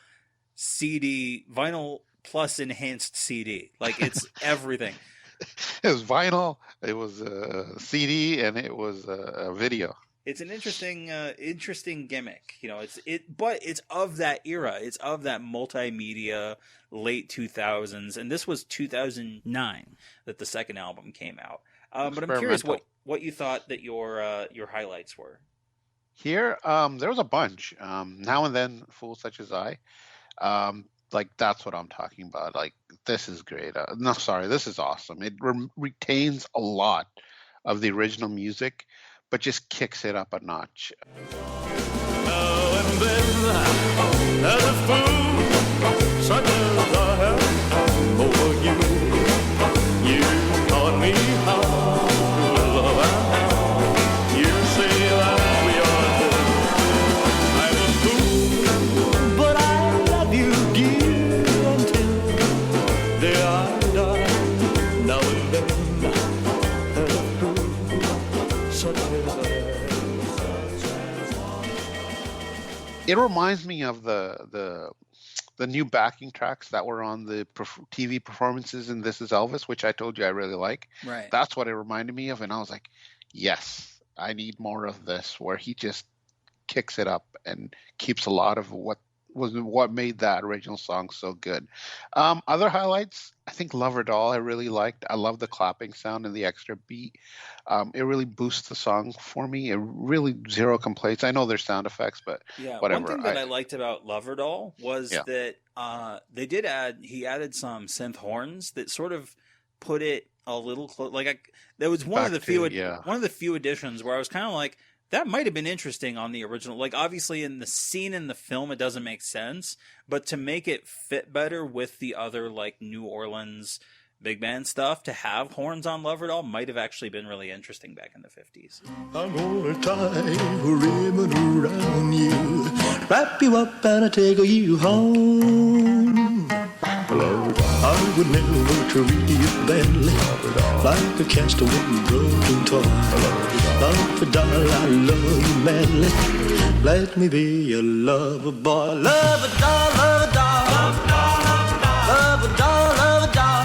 CD, vinyl plus enhanced CD. Like, it's everything. It was vinyl, it was a CD, and it was a video. It's an interesting gimmick, you know. But it's of that era. It's of that multimedia late 2000s, and this was 2009 that the second album came out. But I'm curious what you thought that your highlights were. Here, there was a bunch. Now and Then, Fool Such As I. Like, that's what I'm talking about. Like, this is great. This is awesome. It retains a lot of the original music, but just kicks it up a notch. Now and then, as a fool, such as I have over you, you taught me how to love and how you say that we are good. I'm a fool, but I love you, dear, until day I die. Now and then, as a fool, such as I have. It reminds me of the new backing tracks that were on the TV performances in This Is Elvis, which I told you I really like. Right. That's what it reminded me of, and I was like, yes, I need more of this, where he just kicks it up and keeps a lot of what made that original song so good. Other highlights, I think Lover Doll I really liked. I love the clapping sound and the extra beat. It really boosts the song for me. It really zero complaints. I know there's sound effects, but whatever. One thing that I liked about Lover Doll was that he added some synth horns that sort of put it a little close. That was one of the few additions where I was kind of like, that might have been interesting on the original. Like, obviously, in the scene in the film, it doesn't make sense. But to make it fit better with the other, like, New Orleans big band stuff, to have horns on Lover Doll might have actually been really interesting back in the 50s. I'm gonna tie a ribbon around you, wrap you up and take you home. Lord, I would never treat you badly, like a castaway broken toy. Love a doll, I love you madly. Let me be your lover boy. Love a doll, love a doll. Love a doll, love a doll.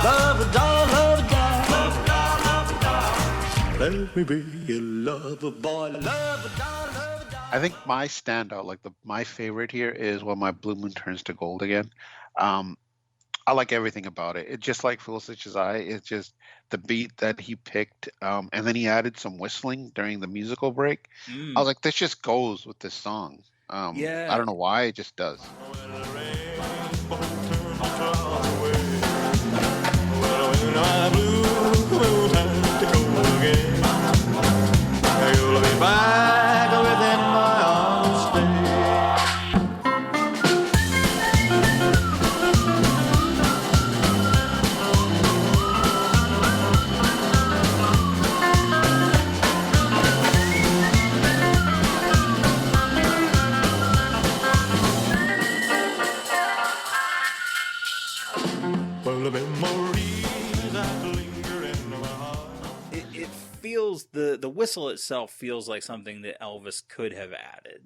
Love a doll, love a doll. Let me be your lover boy. Love a doll, love a doll. I think my standout, my favorite here is When My Blue Moon Turns to Gold Again. I like everything about it. It's just like Felicity's Eye. It's just the beat that he picked, and then he added some whistling during the musical break. I was like, this just goes with this song. I don't know why, it just does. The whistle itself feels like something that Elvis could have added,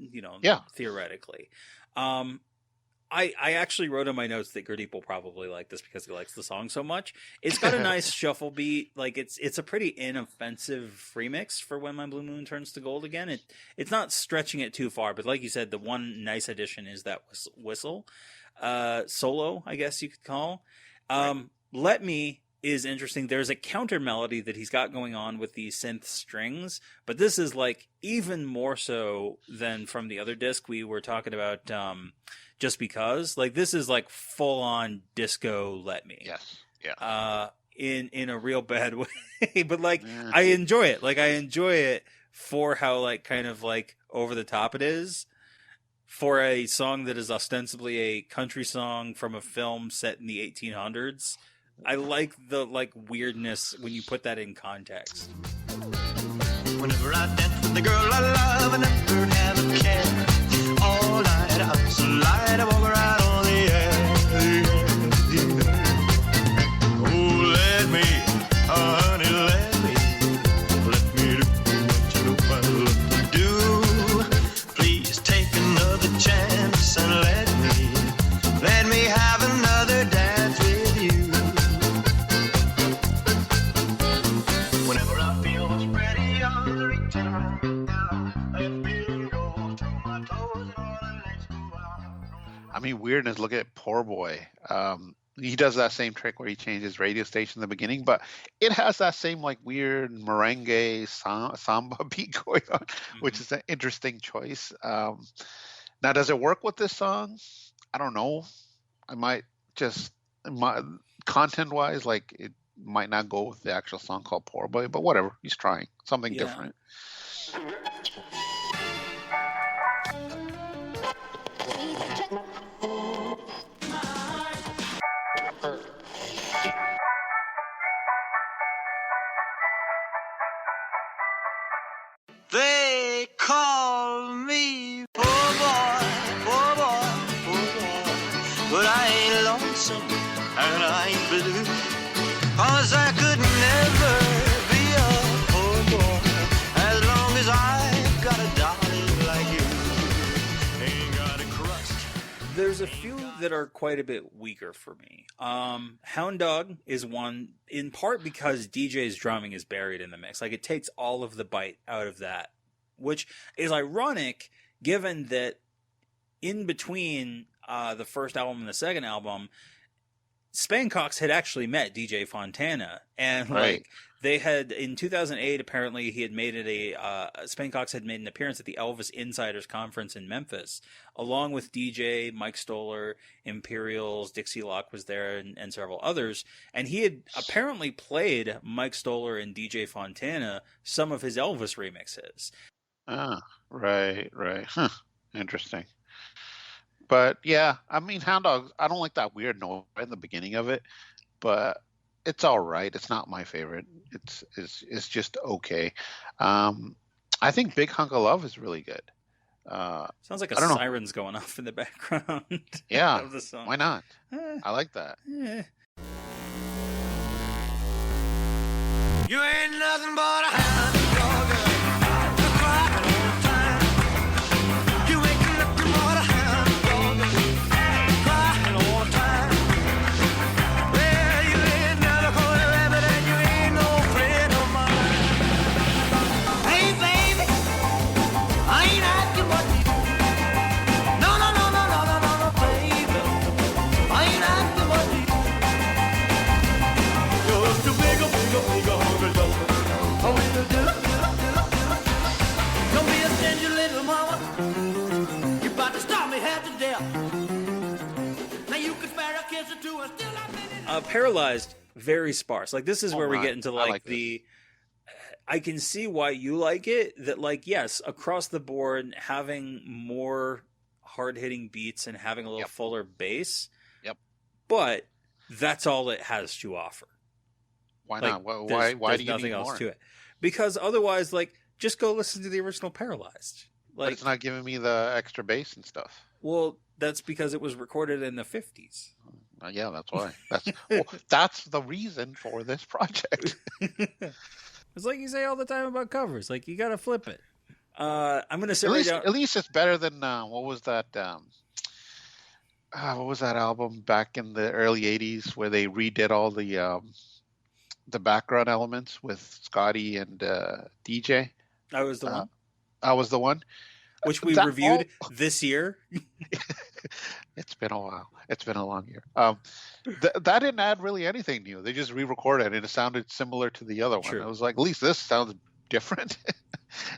theoretically. I actually wrote in my notes that Gurdip will probably like this because he likes the song so much. It's got a nice shuffle beat. Like it's a pretty inoffensive remix for When My Blue Moon Turns to Gold Again. It's not stretching it too far, but like you said, the one nice addition is that whistle solo, I guess you could call. Let Me is interesting. There's a counter melody that he's got going on with these synth strings, but this is like even more so than from the other disc we were talking about, Just Because. Like this is like full on disco Let Me. Yes. Yeah. In a real bad way, but like I enjoy it. Like I enjoy it for how like kind of like over the top it is for a song that is ostensibly a country song from a film set in the 1800s. I like the weirdness when you put that in context. Whenever I dance with the girl I love, I never have a care. All night I'm so light, I walk right on the air. Oh, let me, honey, let me do what you know I love to do. Please take another chance and let me have another dance with you. I mean, weirdness. Look at Poor Boy. He does that same trick where he changes radio station in the beginning, but it has that same like weird merengue samba beat going on, which is an interesting choice. Now, does it work with this song? I don't know. I might just content-wise, like might not go with the actual song called Poor Boy, but whatever. He's trying something different. They call me poor boy, poor boy, poor boy. But I ain't lonesome and I ain't blue. 'Cause I could never be a poor boy as long as I got a darling like you. Ain't got a crust. There's a few that are quite a bit weaker for me. Hound Dog is one, in part because DJ's drumming is buried in the mix. Like, it takes all of the bite out of that, which is ironic given that in between the first album and the second album, Spankox had actually met DJ Fontana, and like they had in 2008. Apparently, he had made it Spankox had made an appearance at the Elvis Insiders Conference in Memphis, along with DJ Mike Stoller, Imperials, Dixie Locke was there, and several others. And he had apparently played Mike Stoller and DJ Fontana some of his Elvis remixes. Ah, right. Huh. Interesting. But yeah, I mean, Hound Dog, I don't like that weird note right in the beginning of it, but it's all right. It's not my favorite. It's just okay. I think Big Hunk of Love is really good. Sounds like a siren's going off in the background. Yeah, of the song. Why not? I like that. You ain't nothing but a hound dog. Crying all the time. You ain't nothing but a hound dog. Crying all the time. Well, you ain't never caught a rabbit and you ain't no friend of mine. Hey, baby, I ain't asking what you do. No, baby. I ain't asking what you do. Just a bigger hungry dog. Oh, we do. Don't be a stingy little mama. You about to stop me half to death. Now you can spare a kiss or two and still I'm in it. Paralyzed, very sparse. Like, this is where we get into like this. I can see why you like it. That, like, yes, across the board, having more hard-hitting beats and having a little fuller bass. Yep. But that's all it has to offer. Why Like, not? Why there's do you nothing need else more? to it? Because otherwise, like, just go listen to the original Paralyzed. But Like, it's not giving me the extra bass and stuff. well, that's because it was recorded in the 50s. Yeah, that's why. That's the reason for this project. It's like you say all the time about covers. Like, you got to flip it. I'm going to say right down. At least it's better than what was that? What was that album back in the early '80s where they redid all the background elements with Scotty and DJ? I was the one. I was the one. Which we reviewed this year. It's been a while. It's been a long year. That didn't add really anything new. They just re-recorded it and it sounded similar to the other one. True. I was like, at least this sounds different.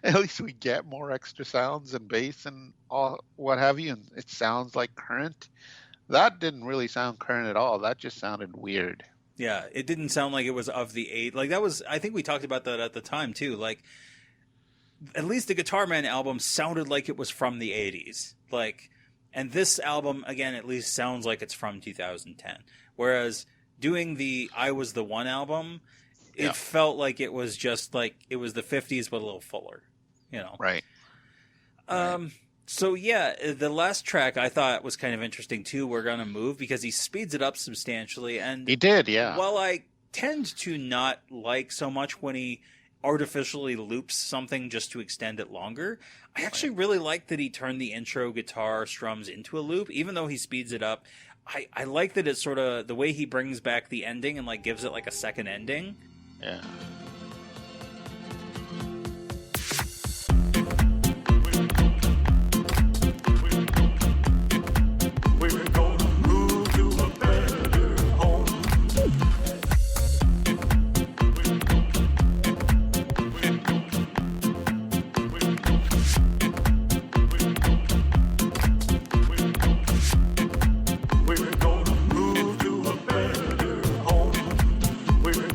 At least we get more extra sounds and bass and all what have you, and it sounds like current. That didn't really sound current at all. That just sounded weird. Yeah, it didn't sound like it was of the 8. Like, that was, I think we talked about that at the time too. Like, at least the Guitar Man album sounded like it was from the 80s. Like, and this album, again, at least sounds like it's from 2010. Whereas doing the I Was the One album, it felt like it was just like, it was the 50s but a little fuller, you know? Right. So yeah, the last track I thought was kind of interesting too, We're Gonna Move, because he speeds it up substantially. And he did, yeah. While I tend to not like so much when he artificially loops something just to extend it longer, I actually really like that he turned the intro guitar strums into a loop, even though he speeds it up. I like that it's sort of the way he brings back the ending and like gives it like a second ending. Yeah. We're gonna move to a better home. We're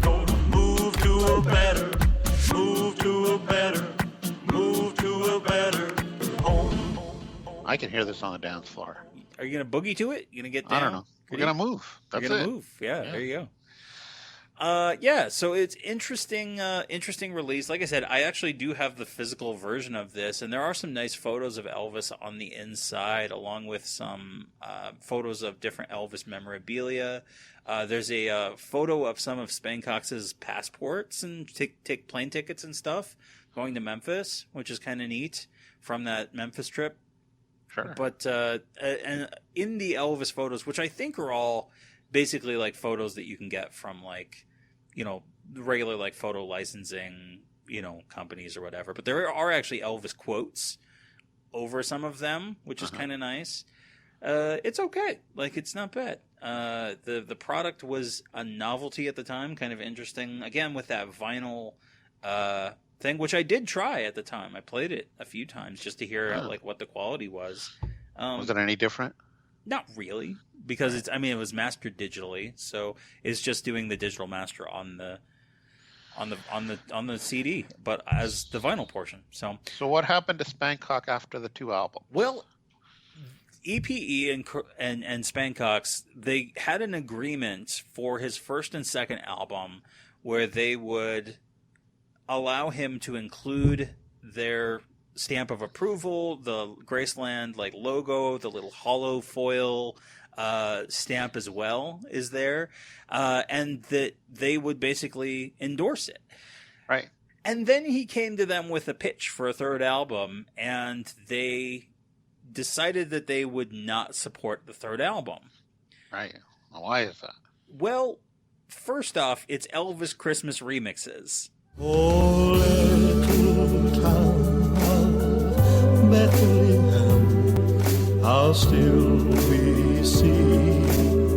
I can hear this on the dance floor. Are you gonna boogie to it? You gonna get down? I don't know. We're gonna move. That's You're gonna it. move. Yeah, there you go. So it's interesting release. Like I said, I actually do have the physical version of this, and there are some nice photos of Elvis on the inside, along with some photos of different Elvis memorabilia. There's a photo of some of Spankox's passports and take plane tickets and stuff going to Memphis, which is kind of neat from that Memphis trip. Sure. But and in the Elvis photos, which I think are all basically like photos that you can get from like, regular like photo licensing, companies or whatever. But there are actually Elvis quotes over some of them, which is kind of nice. It's okay. Like, it's not bad. The product was a novelty at the time, kind of interesting. Again, with that vinyl thing, which I did try at the time. I played it a few times just to hear like what the quality was. Was it any different? Not really, because it was mastered digitally, so it's just doing the digital master on the CD, but as the vinyl portion. So what happened to Spankox after the 2 albums? Well, EPE and Spankox, they had an agreement for his first and second album where they would allow him to include their stamp of approval, the Graceland like logo, the little hollow foil stamp as well is there, and that they would basically endorse it. Right. And then he came to them with a pitch for a third album, and they decided that they would not support the third album. Right. Why is that? Well, first off, it's Elvis Christmas remixes. Oh, little town of Bethlehem, how still we see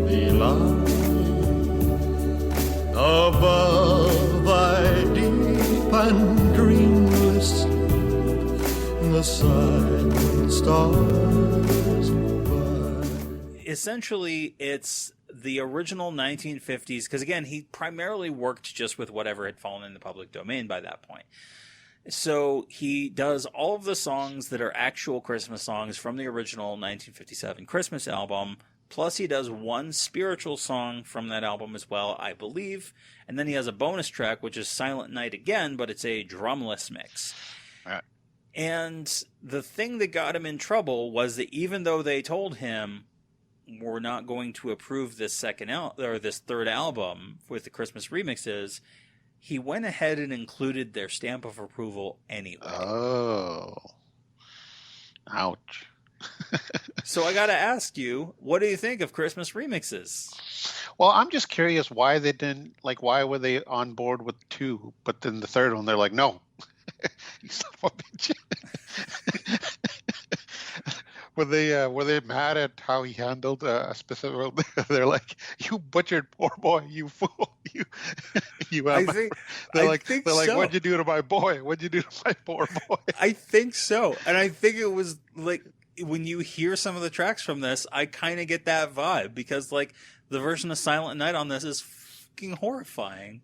thee lie above thy deep and dreamless sleep, the silent stars by. Essentially, it's the original 1950s, because again, he primarily worked just with whatever had fallen in the public domain by that point. So he does all of the songs that are actual Christmas songs from the original 1957 Christmas album, plus he does one spiritual song from that album as well, I believe, and then he has a bonus track, which is Silent Night again, but it's a drumless mix. Right. And the thing that got him in trouble was that even though they told him, we're not going to approve this this third album with the Christmas remixes, he went ahead and included their stamp of approval anyway. Oh. Ouch. So I got to ask you, what do you think of Christmas remixes? Well, I'm just curious why they didn't, why were they on board with 2, but then the third one, they're like, no. You son of a bitch. Were they mad at how he handled a specific? They're like, "You butchered poor boy, you fool, you." I think so. "What'd you do to my boy? What'd you do to my poor boy?" I think so, and I think it was like when you hear some of the tracks from this, I kind of get that vibe because like the version of Silent Night on this is fucking horrifying.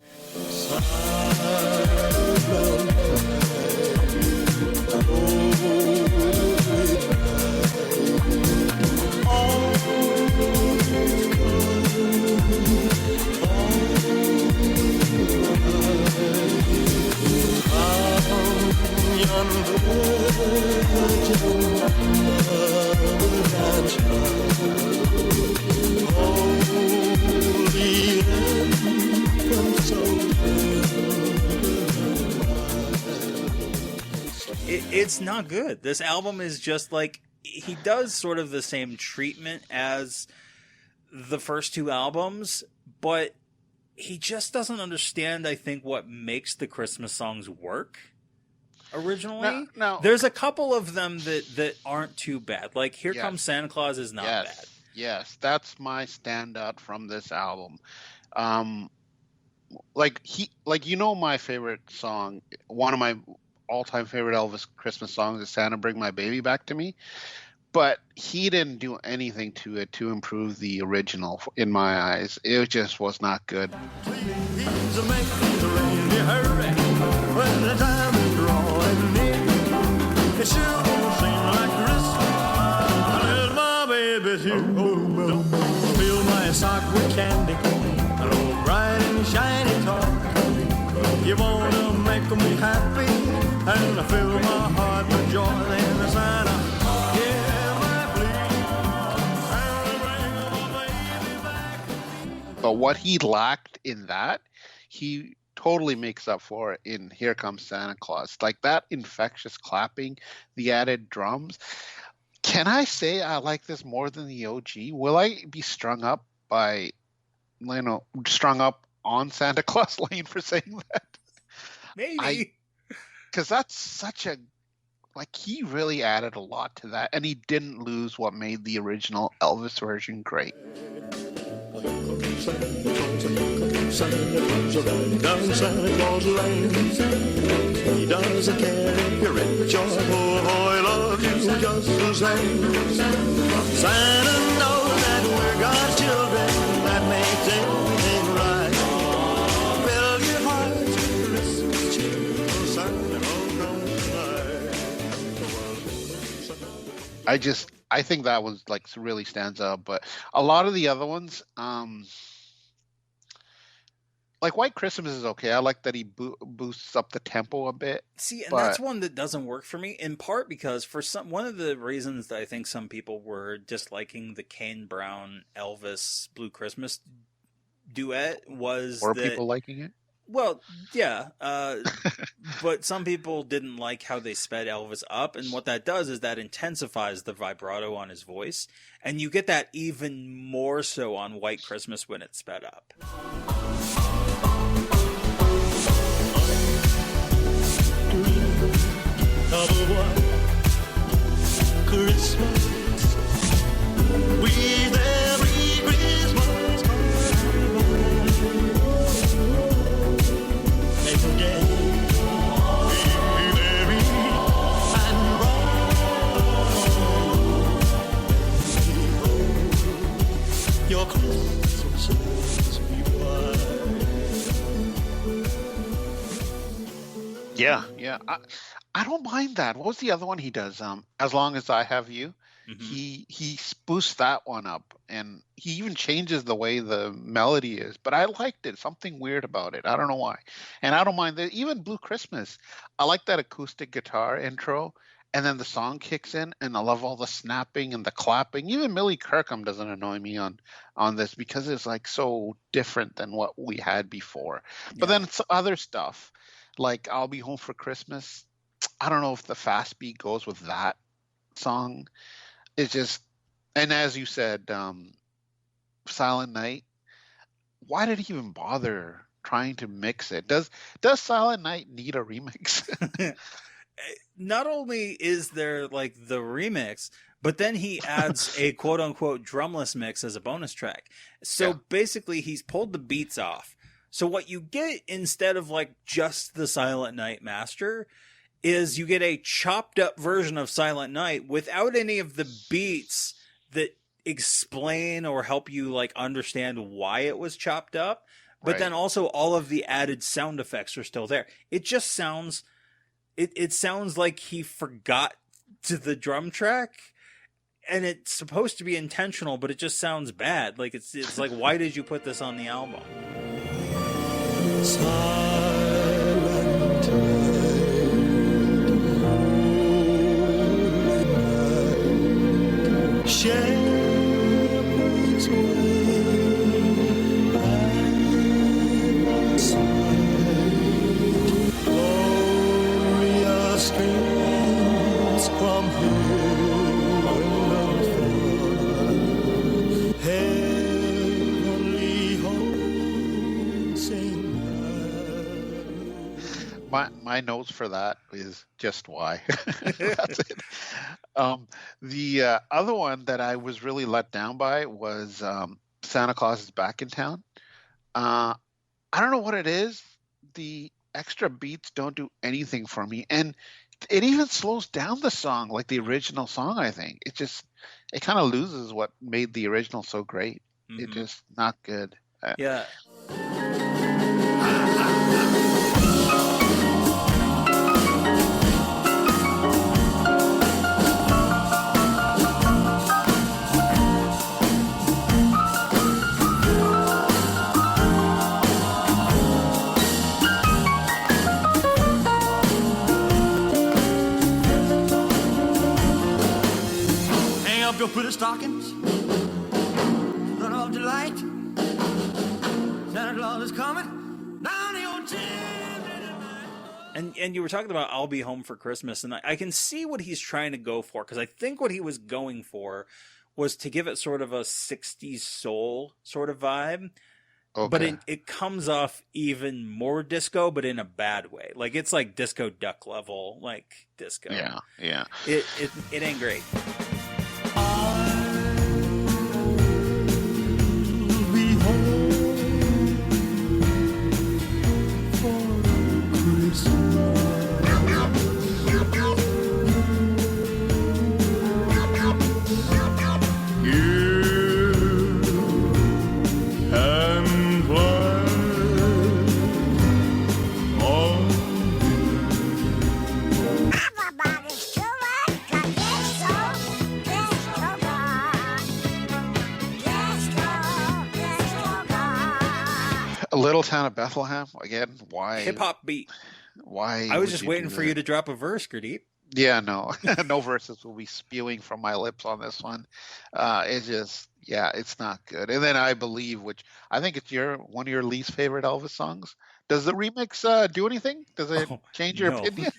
It's not good. This album is just like, he does sort of the same treatment as the first 2 albums, but he just doesn't understand, I think, what makes the Christmas songs work originally. No. There's a couple of them that aren't too bad. Like Here Comes Santa Claus is not bad. Yes, that's my standout from this album. My favorite song, one of my all-time favorite Elvis Christmas songs is Santa Bring My Baby Back to Me, but he didn't do anything to it to improve the original in my eyes. It just was not good. Please make the reindeer hurry when the time is drawing near. It sure won't seem like Christmas with you. Oh, fill my sock with candy, an old bright and shiny toy. You wanna make me happy, and I fill my heart with joy. Then the Santa, yeah, my plea, and bring my baby back. But what he lacked in that, he totally makes up for it in Here Comes Santa Claus. Like that infectious clapping, the added drums. Can I say I like this more than the OG? Will I be strung up on Santa Claus Lane for saying that? Maybe. Because that's such a, like, he really added a lot to that, and he didn't lose what made the original Elvis version great. Down Santa Claus Lane, he doesn't care if you're rich or poor, boy, loves you just the same. Santa knows that we're God's children, that makes everything right. Fill your hearts with Christmas cheer, Santa Claus comes tonight. I think that was like really stands out, but a lot of the other ones, like White Christmas is okay. I like that he boosts up the tempo a bit. See, and that's one that doesn't work for me, in part because one of the reasons that I think some people were disliking the Kane Brown Elvis Blue Christmas duet was people liking it? Well, yeah, but some people didn't like how they sped Elvis up, and what that does is that intensifies the vibrato on his voice, and you get that even more so on White Christmas when it's sped up. Of White Christmas, with every Christmas every day, be merry and bright. Your Christmas be white. Yeah. I don't mind that. What was the other one he does? As Long As I Have You. Mm-hmm. He boosts that one up, and he even changes the way the melody is. But I liked it. Something weird about it. I don't know why. And I don't mind that. Even Blue Christmas, I like that acoustic guitar intro, and then the song kicks in, and I love all the snapping and the clapping. Even Millie Kirkham doesn't annoy me on this because it's like so different than what we had before. Yeah. But then it's other stuff like I'll Be Home for Christmas. I don't know if the fast beat goes with that song. It's just, and as you said, Silent Night, why did he even bother trying to mix it? Does Silent Night need a remix? Not only is there like the remix, but then he adds a quote unquote drumless mix as a bonus track. So basically he's pulled the beats off. So what you get instead of like just the Silent Night master is you get a chopped up version of Silent Night without any of the beats that explain or help you like understand why it was chopped up. But then also all of the added sound effects are still there. It just sounds, it sounds like he forgot the drum track, and it's supposed to be intentional, but it just sounds bad. Like it's like, why did you put this on the album? Shepherds wait at sight, glorious streams from hill and far, heavenly hosts sing high. My notes for that is just why. That's it. The other one that I was really let down by was Santa Claus is Back in Town. I don't know what it is. The extra beats don't do anything for me. And it even slows down the song like the original song, I think. It kind of loses what made the original so great. Mm-hmm. It's just not good. Yeah. off your pretty stockings. Run off delight. Santa Claus is coming down your chimney tonight. And you were talking about I'll Be Home for Christmas, and I can see what he's trying to go for, because I think what he was going for was to give it sort of a 60s soul sort of vibe. Okay. But it comes off even more disco, but in a bad way. Like, it's like disco duck level, like disco. Yeah, yeah. It ain't great. Little Town of Bethlehem again. Why hip hop beat? Why? I was just waiting for you to drop a verse, Gurdip. Yeah, no, no verses will be spewing from my lips on this one. It's just, yeah, it's not good. And then I Believe, which I think it's one of your least favorite Elvis songs. Does the remix do anything? Does it change your opinion?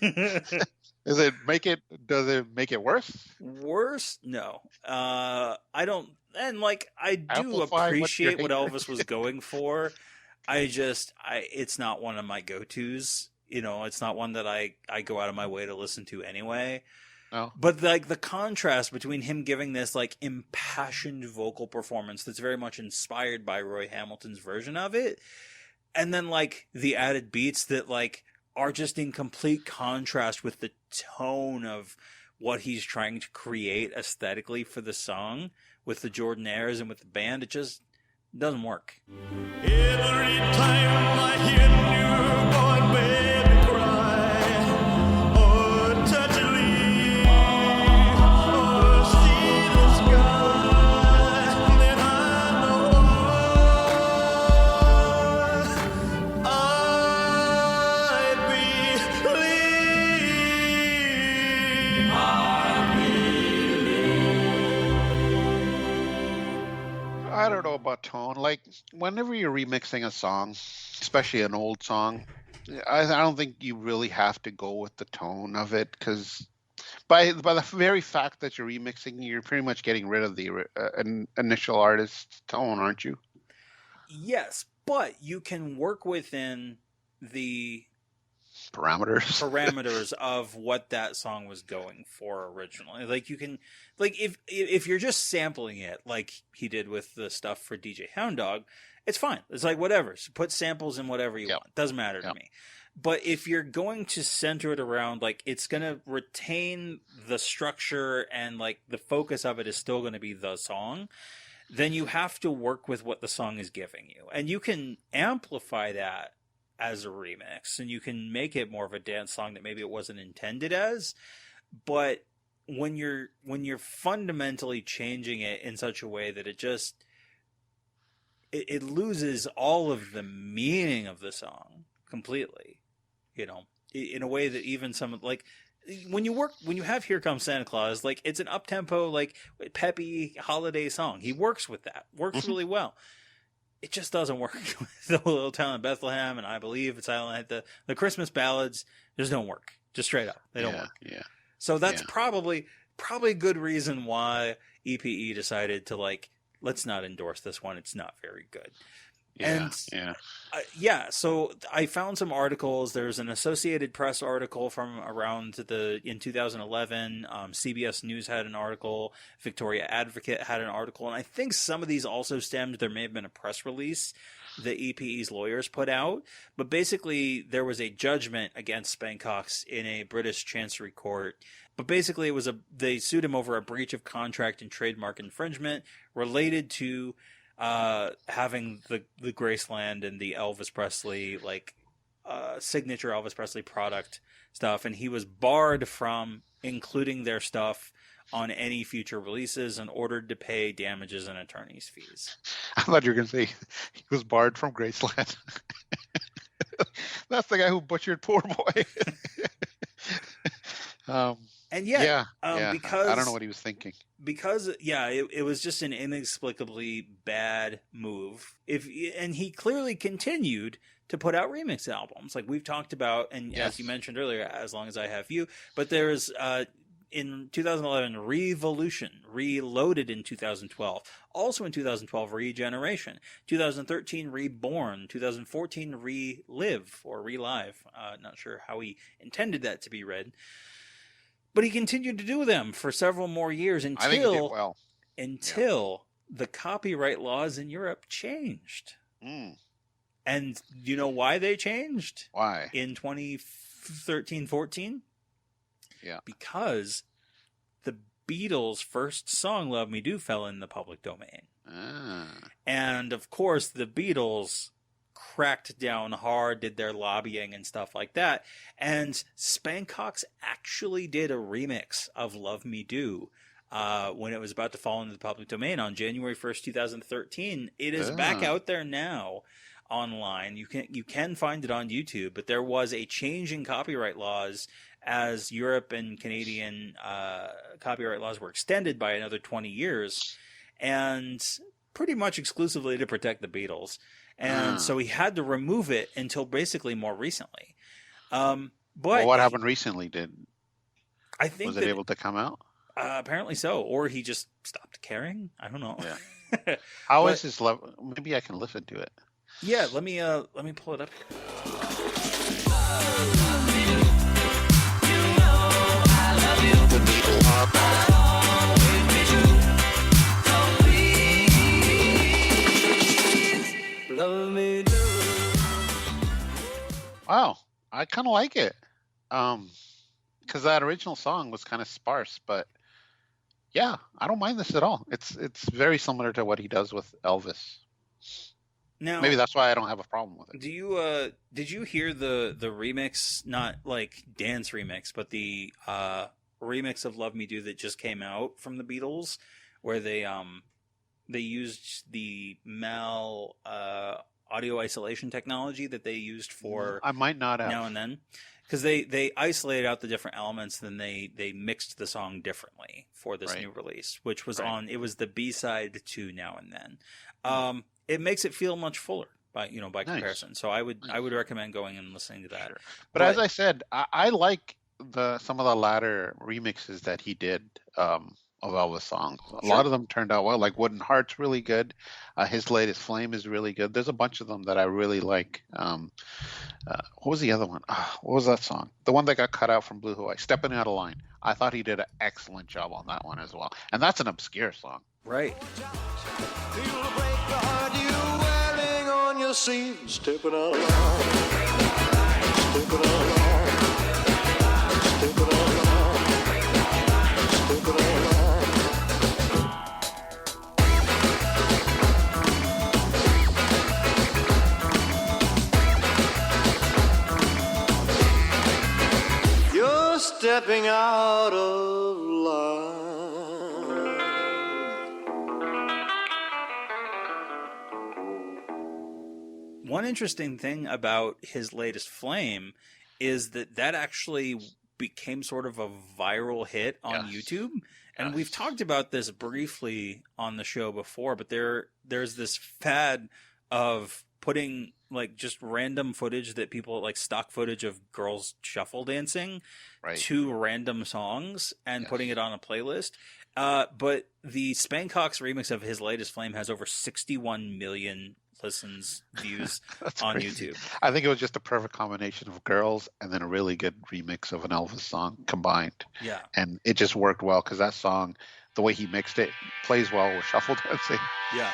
Does it make it worse? Worse? No. I don't. And like, I do Amplify appreciate what Elvis was going for. It's not one of my go-tos. You know, it's not one that I go out of my way to listen to anyway. No. But like the contrast between him giving this like impassioned vocal performance that's very much inspired by Roy Hamilton's version of it, and then like the added beats that like are just in complete contrast with the tone of what he's trying to create aesthetically for the song with the Jordanaires and with the band, it just doesn't work. Every time I hear newborn baby cry, or touch a leaf, or see the sky, then I know I believe. I don't know about tone. Like, whenever you're remixing a song, especially an old song, I don't think you really have to go with the tone of it, because by the very fact that you're remixing, you're pretty much getting rid of the initial artist's tone, aren't you? Yes, but you can work within the parameters of what that song was going for originally. Like, you can, like, if you're just sampling it like he did with the stuff for DJ Hound Dog, it's fine. It's like, whatever. So put samples in whatever you want. Doesn't matter to me. But if you're going to center it around, like, it's going to retain the structure and like the focus of it is still going to be the song, then you have to work with what the song is giving you. And you can amplify that as a remix, and you can make it more of a dance song that maybe it wasn't intended as. But when you're fundamentally changing it in such a way that it just it loses all of the meaning of the song completely, you know, in a way that even some, like, when you have Here Comes Santa Claus, like, it's an up-tempo, like, peppy holiday song. He works with that, works really well. It just doesn't work with the Little Town of Bethlehem, and I Believe, it's Silent Night. The Christmas ballads just don't work. Just straight up, they don't work. Yeah. So that's probably a good reason why EPE decided to, like, let's not endorse this one. It's not very good. So I found some articles. There's an Associated Press article from around in 2011. CBS News had an article. Victoria Advocate had an article. And I think some of these also stemmed. There may have been a press release that EPE's lawyers put out. But basically, there was a judgment against Spankox in a British Chancery Court. But basically, they sued him over a breach of contract and trademark infringement related to having the Graceland and the Elvis Presley, like, signature Elvis Presley product stuff, and he was barred from including their stuff on any future releases and ordered to pay damages and attorney's fees. I thought you were going to say he was barred from Graceland. That's the guy who butchered Poor Boy. And yet, because I don't know what he was thinking. Because it was just an inexplicably bad move. And he clearly continued to put out remix albums, like we've talked about, and as you mentioned earlier, As Long As I Have You. But there's in 2011, ReVolution, Reloaded in 2012, also in 2012, Regeneration, 2013, Reborn, 2014, Relive or Relive. Not sure how he intended that to be read. But he continued to do them for several more years until, I think he did well. Until the copyright laws in Europe changed. And you know why they changed? Why? In 2013-14? Yeah. Because the Beatles' first song, Love Me Do, fell in the public domain. And, of course, the Beatles cracked down hard, did their lobbying and stuff like that. And Spankox actually did a remix of Love Me Do when it was about to fall into the public domain on January 1st, 2013. It is back out there now online. You can find it on YouTube, but there was a change in copyright laws as Europe and Canadian copyright laws were extended by another 20 years, and pretty much exclusively to protect the Beatles. And so he had to remove it until basically more recently. But what happened recently? I think was it able to come out? Apparently so, or he just stopped caring. I don't know. Yeah. How is his level? Maybe I can listen to it. Yeah, let me pull it up here. Wow, I kind of like it. Because that original song was kind of sparse, but yeah, I don't mind this at all. It's very similar to what he does with Elvis. Now, maybe that's why I don't have a problem with it. Do you did you hear the remix, not like dance remix, but the remix of Love Me Do that just came out from the Beatles, where they used the audio isolation technology that they used for I might not have Now and Then, because they isolated out the different elements, then they mixed the song differently for this new release, which was it was the B-side to Now and Then. It makes it feel much fuller by comparison. So I would recommend going and listening to that. Sure. But as I said, I like some of the latter remixes that he did of Elvis songs. A lot of them turned out well. Like Wooden Heart's really good. His latest Flame is really good. There's a bunch of them that I really like. What was the other one? What was that song? The one that got cut out from Blue Hawaii, Stepping Out of Line. I thought he did an excellent job on that one as well. And that's an obscure song. Right. Stepping out of line. Stepping out of line. Stepping out of line. Stepping out of line. You're stepping out of line. One interesting thing about his latest Flame is that actually became sort of a viral hit on YouTube. And we've talked about this briefly on the show before, but there's this fad of putting like just random footage that people like, stock footage of girls shuffle dancing to random songs and putting it on a playlist. But the Spankox remix of his latest Flame has over 61 million views on crazy. YouTube. I think it was just a perfect combination of girls and then a really good remix of an Elvis song combined. Yeah. And it just worked well because that song, the way he mixed it, plays well with shuffle dancing. Yeah.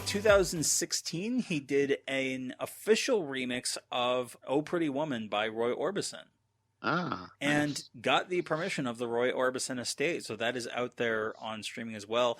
In 2016, he did an official remix of "Oh Pretty Woman" by Roy Orbison. and got the permission of the Roy Orbison estate. So that is out there on streaming as well.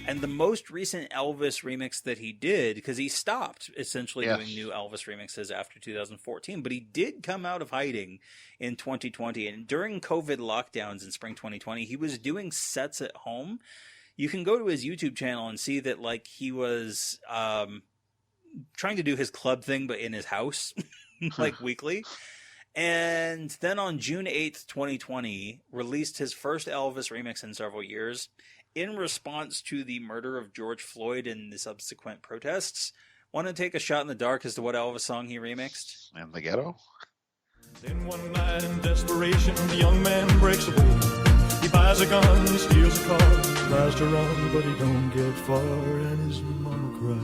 And the most recent Elvis remix that he did, because he stopped essentially doing new Elvis remixes after 2014, but he did come out of hiding in 2020. And during COVID lockdowns in spring 2020, he was doing sets at home. You can go to his YouTube channel and see that like he was trying to do his club thing, but in his house, like weekly. And then on June 8th, 2020, released his first Elvis remix in several years. In response to the murder of George Floyd and the subsequent protests, want to take a shot in the dark as to what Elvis song he remixed? In the Ghetto? Then one night in desperation, the young man breaks away. He buys a gun, he steals a car, tries to run, but he don't get far, and his mama cries.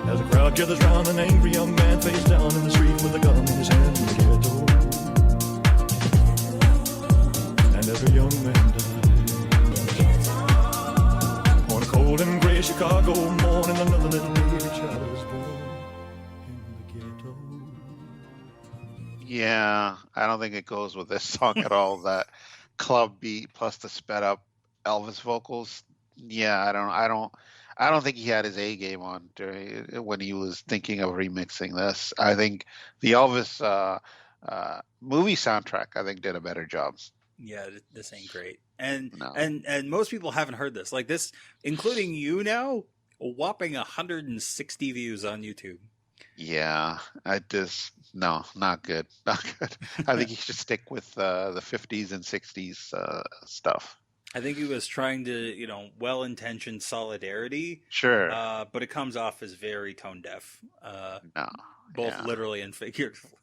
As the crowd gathers round, an angry young man face down in the street with a gun in his hand in the ghetto. And every young man died. On a cold and gray Chicago morning, another little lady child was born in the ghetto. Yeah, I don't think it goes with this song at all. That club beat plus the sped up Elvis vocals. Yeah, I don't think he had his A game on when he was thinking of remixing this. I think the Elvis movie soundtrack, I think, did a better job. Yeah, this ain't great. And most people haven't heard this. Like this, including you now, a whopping 160 views on YouTube. Yeah, not good. Not good. I think he should stick with the 50s and 60s stuff. I think he was trying to, well-intentioned solidarity. Sure. But it comes off as very tone deaf. Both literally and figuratively.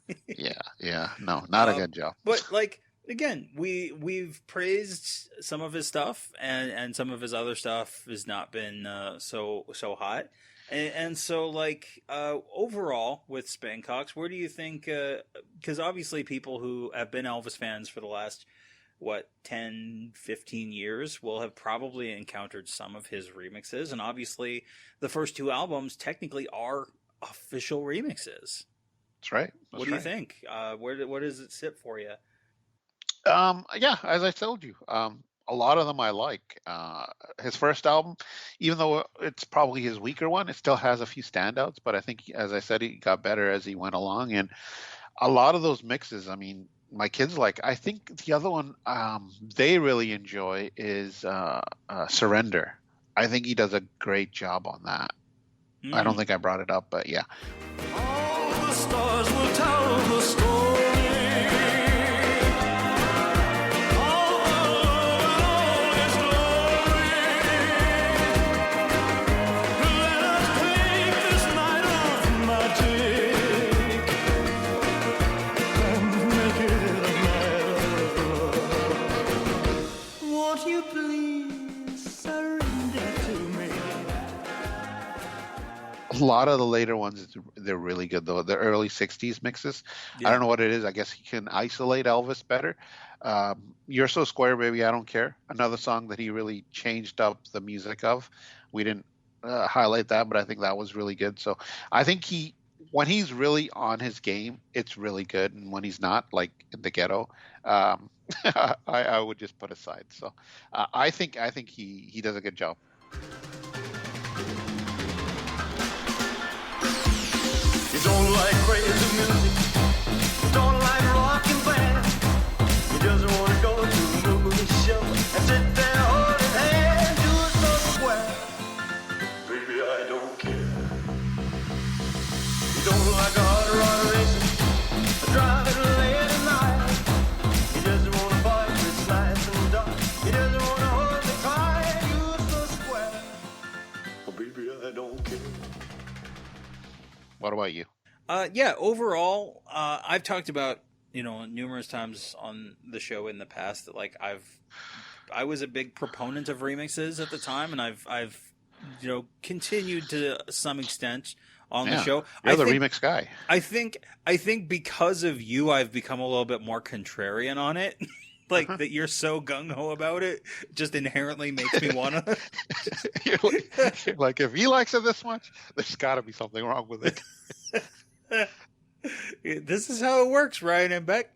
Not a good job. But like, again, we've praised some of his stuff, and some of his other stuff has not been so hot. And so, like, overall with Spankox, where do you think? Because obviously, people who have been Elvis fans for the last 10, 15 years will have probably encountered some of his remixes, and obviously, the first two albums technically are official remixes. That's right. What do you think? Where does it sit for you? As I told you, a lot of them I like. His first album, even though it's probably his weaker one, it still has a few standouts. But I think, as I said, he got better as he went along. And a lot of those mixes, I mean, my kids like. I think the other one they really enjoy is Surrender. I think he does a great job on that. I don't think I brought it up, but yeah. All the stars will tell the story. A lot of the later ones, they're really good, though. The early 60s mixes, I don't know what it is. I guess he can isolate Elvis better. You're So Square, Baby, I Don't Care. Another song that he really changed up the music of. We didn't highlight that, but I think that was really good. So I think when he's really on his game, it's really good. And when he's not, like in the Ghetto, I would just put aside. So I think he does a good job. You don't like crazy music, you don't like rock and band. You just want to go to a movie show and sit there holding hands. You're so square, baby, I don't care. You don't like a hot rod racing, driving late at night. You just want to fight with nice and dark. You just want to hold me tight. You're so square, oh, baby, I don't care. What about you? Overall, I've talked about numerous times on the show in the past that like I was a big proponent of remixes at the time, and I've continued to some extent on the show. You're the remix guy. I think because of you, I've become a little bit more contrarian on it. Like that you're so gung-ho about it just inherently makes me want to. You're like, if he likes it this much, there's got to be something wrong with it. This is how it works, Ryan and Beck.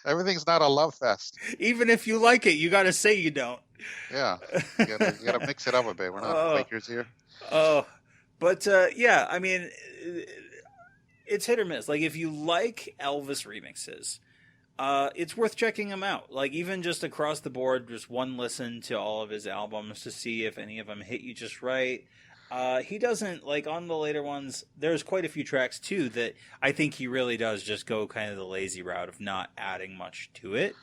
Everything's not a love fest. Even if you like it, you got to say you don't. Yeah, you got to mix it up a bit. We're not Quakers here. Oh, but yeah, I mean, it's hit or miss. Like if you like Elvis remixes, it's worth checking him out. Like even just across the board, just one listen to all of his albums to see if any of them hit you just right. He doesn't, like on the later ones, there's quite a few tracks too that I think he really does just go kind of the lazy route of not adding much to it.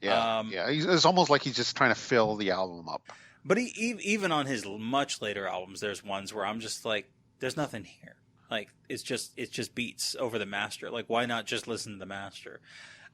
Yeah, it's almost like he's just trying to fill the album up. But even on his much later albums, there's ones where I'm just like, there's nothing here. Like it's just beats over the master. Like why not just listen to the master?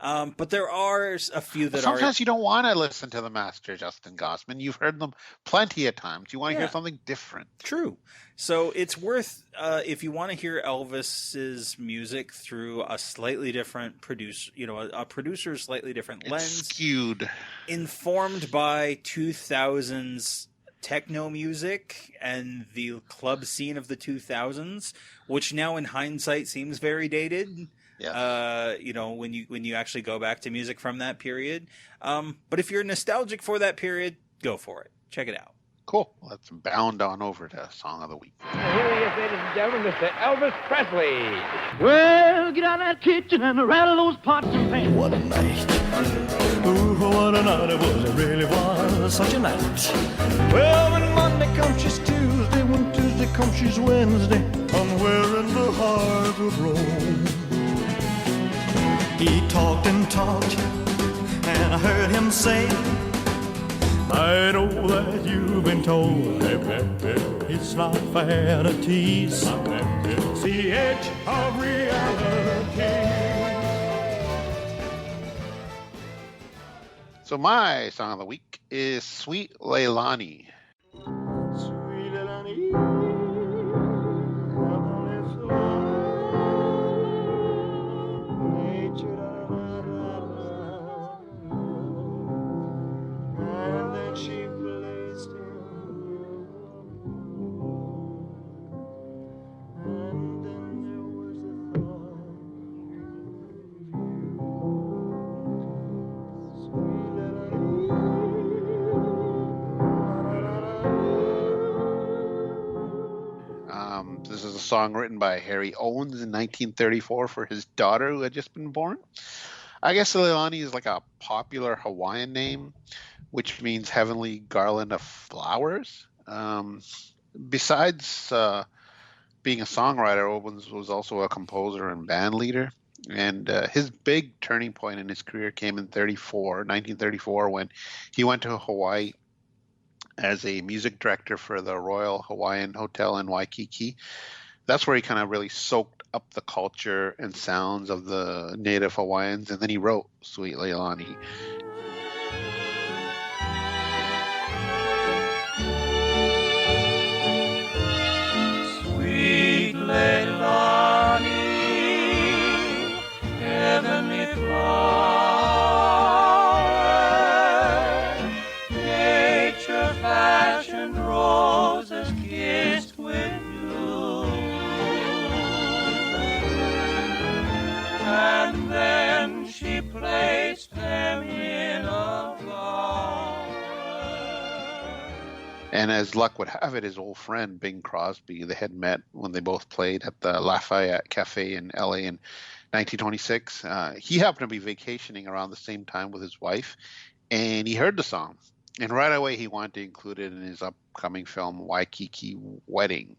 But there are a few that sometimes you don't want to listen to the master, Justin Gossman. You've heard them plenty of times. You want to hear something different. True. So it's worth, if you want to hear Elvis's music through a slightly different producer, a producer's slightly different lens. Skewed. Informed by 2000s techno music and the club scene of the 2000s, which now in hindsight seems very dated. Yeah. When you actually go back to music from that period. But if you're nostalgic for that period, go for it. Check it out. Cool. Let's bound on over to Song of the Week. Here he is, ladies and gentlemen, Mr. Elvis Presley. Well, get out of that kitchen and rattle those pots and pans. What a night. Ooh, what a night it was. It really was such a night. Well, when Monday comes, she's Tuesday. When Tuesday comes, she's Wednesday. Somewhere in the heart of Rome. He talked and talked, and I heard him say, I know that you've been told, it's not fair to tease. It's the edge of reality. So my Song of the Week is Sweet Leilani. Sweet Leilani. This is a song written by Harry Owens in 1934 for his daughter who had just been born. I guess Leilani is like a popular Hawaiian name, which means heavenly garland of flowers. Besides being a songwriter, Owens was also a composer and band leader. And his big turning point in his career came in 1934, when he went to Hawaii as a music director for the Royal Hawaiian Hotel in Waikiki. That's where he kind of really soaked up the culture and sounds of the native Hawaiians, and then he wrote Sweet Leilani. Sweet Leilani, heavenly flower, nature fashioned roses kissed with you, and then she placed them in a flower. And as luck would have it, his old friend Bing Crosby, they had met when they both played at the Lafayette Cafe in LA in 1926. He happened to be vacationing around the same time with his wife, and he heard the song. And right away, he wanted to include it in his upcoming film, Waikiki Wedding.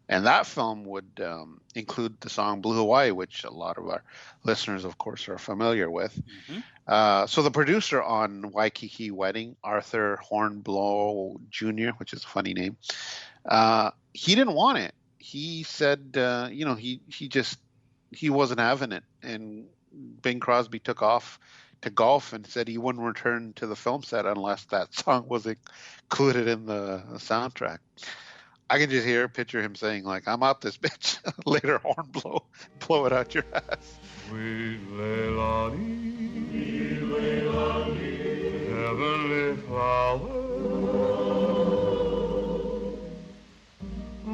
And that film would include the song Blue Hawaii, which a lot of our listeners, of course, are familiar with. Mm-hmm. So the producer on Waikiki Wedding, Arthur Hornblow Jr., which is a funny name, he didn't want it. He said, he just he wasn't having it, and Bing Crosby took off to golf and said he wouldn't return to the film set unless that song was included in the soundtrack. I can just picture him saying, like, "I'm out this bitch." Later, horn blow it out your ass. Sweet Leilani, heavenly flower,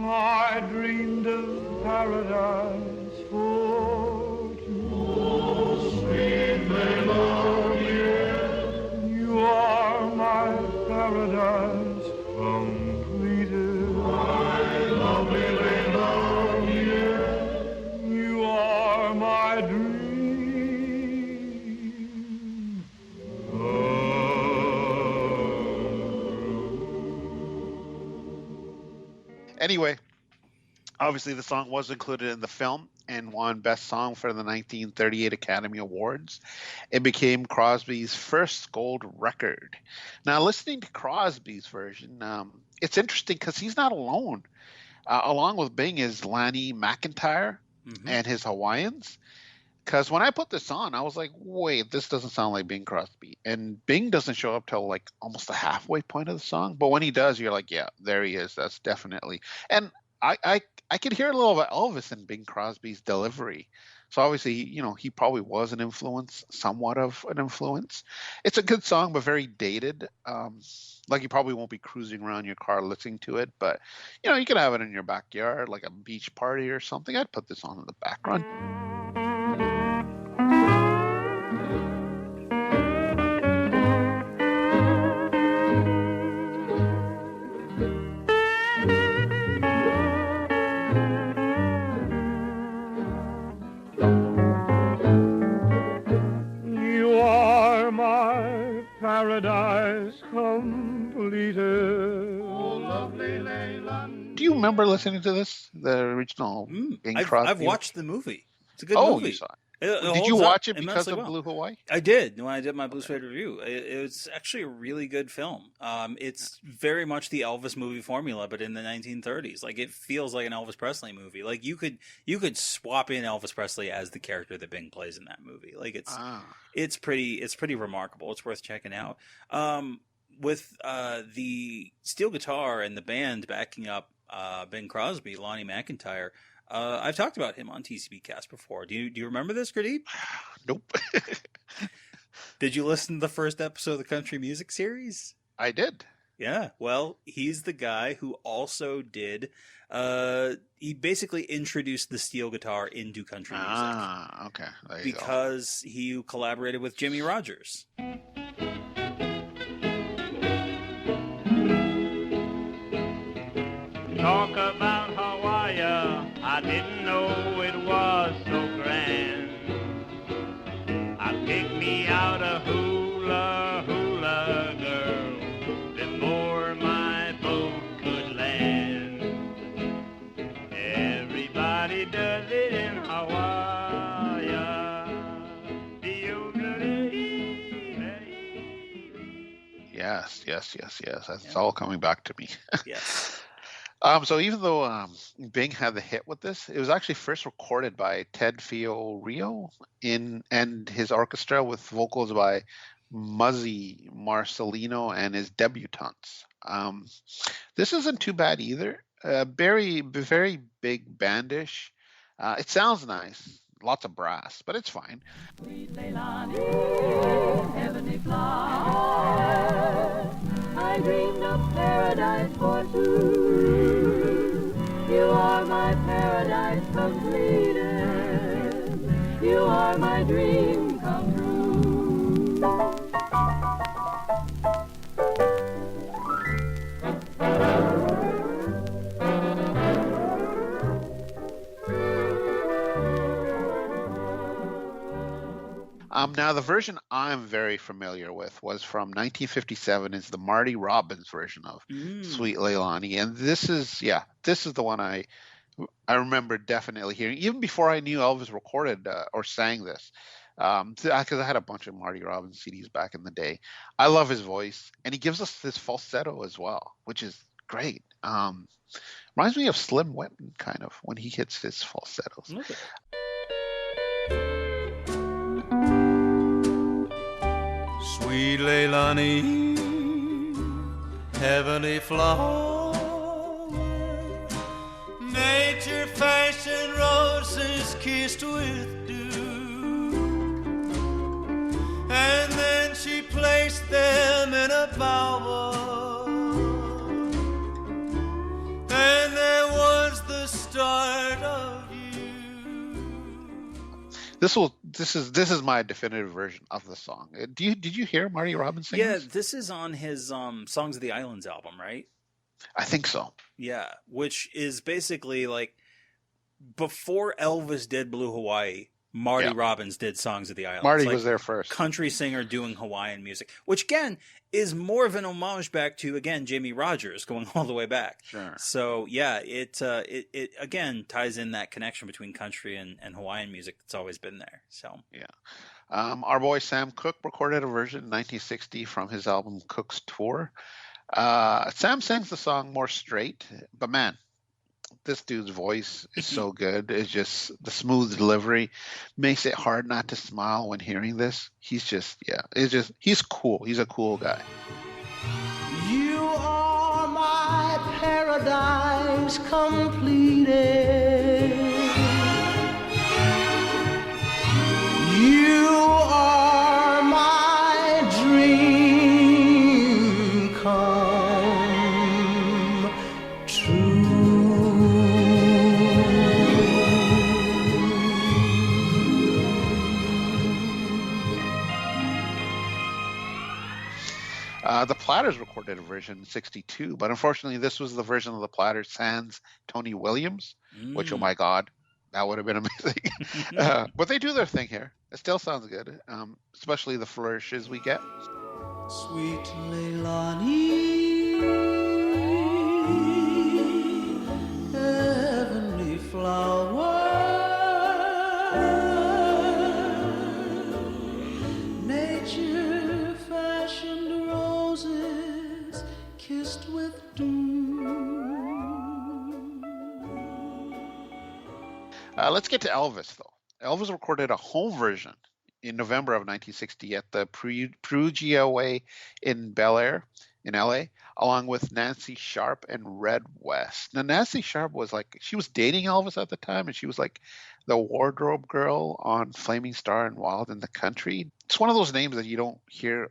I dreamed of paradise for two. Sweet Leilani, you are my paradise completed. My lovely Leilani, you are my dream. Anyway, obviously the song was included in the film and won Best Song for the 1938 Academy Awards. It became Crosby's first gold record. Now, listening to Crosby's version, it's interesting because he's not alone. Along with Bing is Lanny McIntyre and his Hawaiians. Because when I put this on, I was like, wait, this doesn't sound like Bing Crosby. And Bing doesn't show up till like almost the halfway point of the song. But when he does, you're like, yeah, there he is. That's definitely. And I could hear a little of Elvis in Bing Crosby's delivery. So obviously, he probably was an influence, somewhat of an influence. It's a good song, but very dated. Like you probably won't be cruising around your car listening to it, but you could have it in your backyard, like a beach party or something. I'd put this on in the background. Paradise completed. Oh, lovely Leilani. Do you remember listening to this, the original Bing Crosby? I've watched the movie. It's a good movie. You saw it. Did you watch it because of Blue Hawaii? I did. When I did my Blue Suede review, it was actually a really good film. It's very much the Elvis movie formula, but in the 1930s. Like it feels like an Elvis Presley movie. Like you could swap in Elvis Presley as the character that Bing plays in that movie. Like it's pretty remarkable. It's worth checking out. With the steel guitar and the band backing up Bing Crosby, Lonnie McIntyre. I've talked about him on TCBcast before. Do you remember this, Gurdip? Nope. Did you listen to the first episode of the Country Music Series? I did. Yeah. Well, he's the guy who also did. He basically introduced the steel guitar into country music. Ah, okay. There you because he collaborated with Jimmy Rogers. Talk about Hawaii, I didn't know it was so grand. I picked me out a hula hula girl before my boat could land. Everybody does it in Hawaii. Yes. That's all coming back to me. Yes. So even though Bing had the hit with this, it was actually first recorded by Ted Fio Rio and his orchestra with vocals by Muzzy Marcelino and his debutantes. This isn't too bad either. Very big bandish. It sounds nice. Lots of brass, but it's fine. Sweet Leilani, heavenly flower, I dreamed of paradise for two. You are my paradise completed. You are my dream come true. Now, the version I'm very familiar with was from 1957. It's the Marty Robbins version of Sweet Leilani. And this is the one I remember definitely hearing, even before I knew Elvis recorded or sang this. Because I had a bunch of Marty Robbins CDs back in the day. I love his voice. And he gives us this falsetto as well, which is great. Reminds me of Slim Whitman, kind of, when he hits his falsettos. Okay. Sweet Leilani, heavenly flower, nature fashioned roses kissed with dew, and then she placed them in a bower, and there was the start of you. This is my definitive version of the song. Did you hear Marty Robbins sing Yeah, this? this is on his Songs of the Islands album, right? I think so. Yeah, which is basically like before Elvis did Blue Hawaii, Marty Robbins did Songs of the Islands. Marty like was there first. Country singer doing Hawaiian music, which again is more of an homage back to Jamie Rogers going all the way back. Sure. So yeah, it again ties in that connection between country and Hawaiian music that's always been there. So yeah. Our boy Sam Cooke recorded a version in 1960 from his album Cooke's Tour. Sam sings the song more straight, but man, this dude's voice is so good. It's just the smooth delivery makes it hard not to smile when hearing this. He's cool. He's a cool guy. You are my paradise completed. You are my dream come true. The Platters recorded a version in 62, but unfortunately this was the version of the Platters sans Tony Williams, which, oh my God, that would have been amazing. But they do their thing here. It still sounds good, especially the flourishes we get. Sweet Leilani, heavenly flower, nature fashioned roses kissed with dew. Let's get to Elvis, though. Elvis recorded a home version in November of 1960 at the Perugia Way in Bel Air in LA, along with Nancy Sharp and Red West. Now, Nancy Sharp was she was dating Elvis at the time, and she was like the wardrobe girl on Flaming Star and Wild in the Country. It's one of those names that you don't hear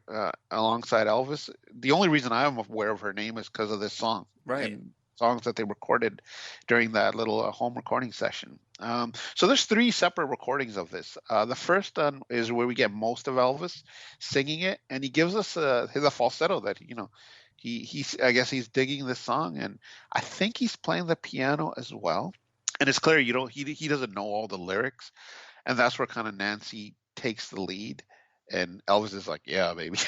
alongside Elvis. The only reason I'm aware of her name is because of this song. Right. And songs that they recorded during that little home recording session. So there's 3 separate recordings of this. The first one is where we get most of Elvis singing it, and he gives us a falsetto that he's I guess he's digging this song, and I think he's playing the piano as well. And it's clear he doesn't know all the lyrics, and that's where kind of Nancy takes the lead. And Elvis is like, yeah, baby.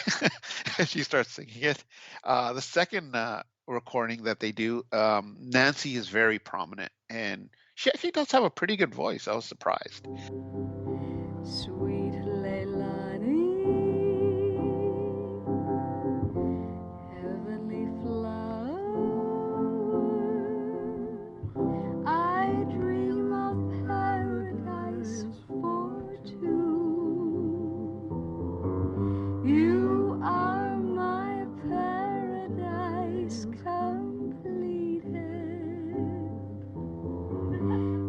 And she starts singing it. The second recording that they do, Nancy is very prominent, and she actually does have a pretty good voice. I was surprised. Sweet Leilani, heavenly flower, I dream of paradise for two. You are my paradise completed.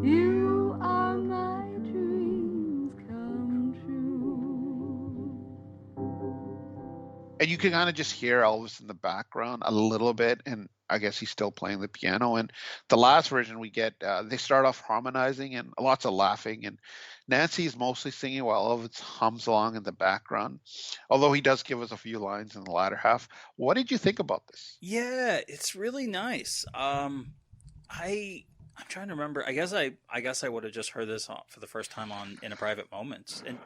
You are my dreams come true. And you can kind of just hear Elvis in the background a little bit, and I guess he's still playing the piano. And the last version we get, they start off harmonizing and lots of laughing, and Nancy's mostly singing while Elvis hums along in the background, although he does give us a few lines in the latter half. What did you think about this? yeah, it's really nice. I'm trying to remember. I guess I would have just heard this for the first time in a private moment, and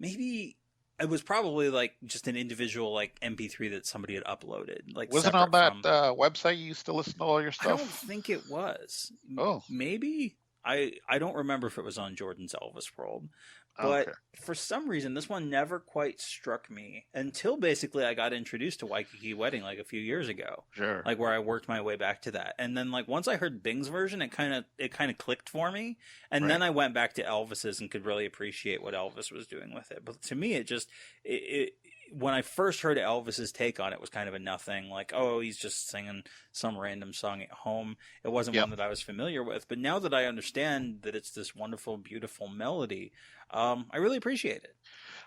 maybe it was probably like just an individual MP3 that somebody had uploaded. Was it on that website you used to listen to all your I don't stuff? think it was. Oh, Maybe I don't remember if it was on Jordan's Elvis World, But Okay. for some reason, this one never quite struck me until basically I got introduced to Waikiki Wedding like a few years ago. Sure. Like where I worked my way back to that. And then like once I heard Bing's version, it kind of clicked for me. And then I went back to Elvis's and could really appreciate what Elvis was doing with it. But to me, it when I first heard Elvis's take on it was kind of a nothing, like, oh, he's just singing some random song at home. It wasn't one that I was familiar with. But now that I understand that it's this wonderful, beautiful melody, I really appreciate it.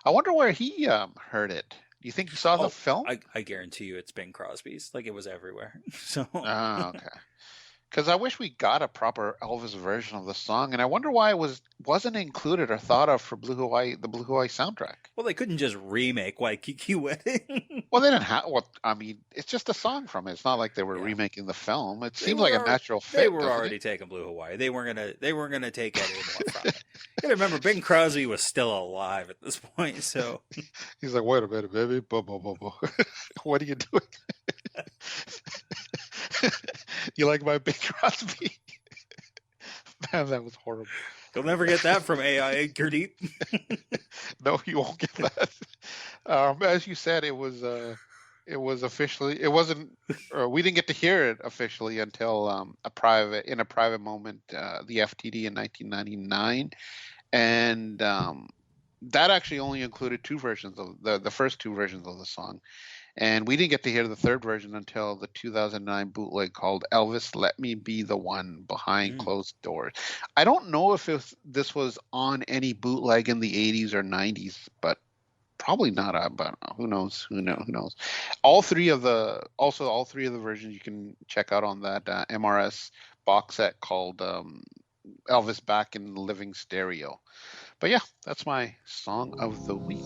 I wonder where he heard it. Do you think he saw the film? I guarantee you it's Bing Crosby's. Like, it was everywhere. So. Okay. Because I wish we got a proper Elvis version of the song, and I wonder why it wasn't included or thought of for the Blue Hawaii soundtrack. Well, they couldn't just remake Waikiki Wedding. Well, they didn't have. Well, I mean, it's just a song from it. It's not like they were remaking the film. It seems like a natural fit. They were already taking Blue Hawaii. They weren't gonna take any more from it. You gotta remember, Bing Crosby was still alive at this point, so he's like, "Wait a minute, baby, what are you doing? You like my Bing Crosby?" Man, that was horrible. You'll never get that from AI, Gurdip. No, you won't get that. As you said, it was officially. It wasn't. We didn't get to hear it officially until a private moment, the FTD in 1999, and that actually only included two versions of the first two versions of the song. And we didn't get to hear the third version until the 2009 bootleg called Elvis, Let Me Be the One, Behind Closed Doors. I don't know if this was on any bootleg in the 80s or 90s, but probably not. But who knows? Who knows? All three of the versions you can check out on that MRS box set called Elvis Back in Living Stereo. But yeah, that's my song of the week.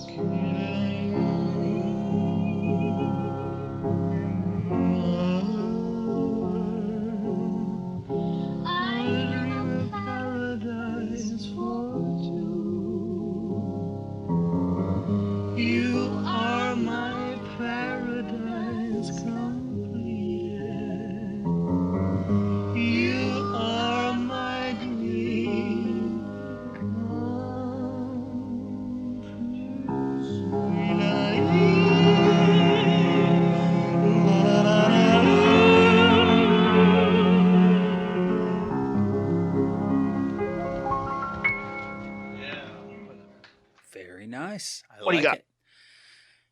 What do you got?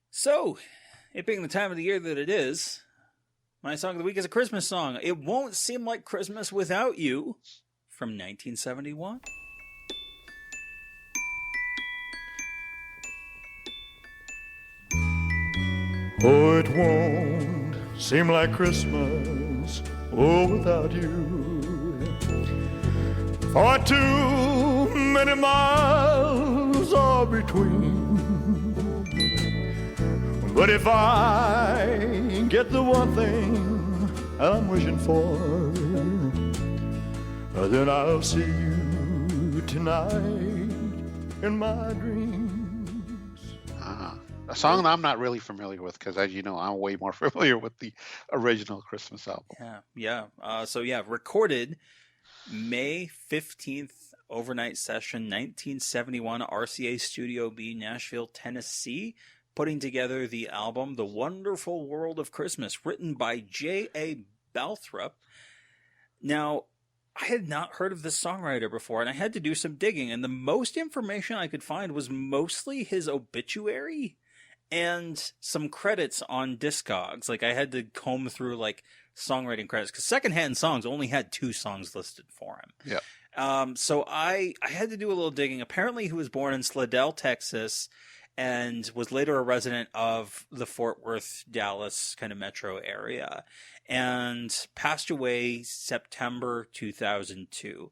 So, it being the time of the year that it is, my song of the week is a Christmas song. It Won't Seem Like Christmas Without You, from 1971. Oh, it won't seem like Christmas, oh, without you. For too many miles are between. But if I get the one thing I'm wishing for, then I'll see you tonight in my dreams. A song that I'm not really familiar with because, as you know, I'm way more familiar with the original Christmas album. Yeah. Recorded May 15th, overnight session, 1971, RCA Studio B, Nashville, Tennessee. Putting together the album The Wonderful World of Christmas, written by J.A. Balthrop. Now, I had not heard of this songwriter before, and I had to do some digging, and the most information I could find was mostly his obituary and some credits on Discogs. Like, I had to comb through, like, songwriting credits, because Secondhand Songs only had 2 songs listed for him. Yeah. So I had to do a little digging. Apparently, he was born in Slidell, Texas, and was later a resident of the Fort Worth, Dallas kind of metro area, and passed away September 2002.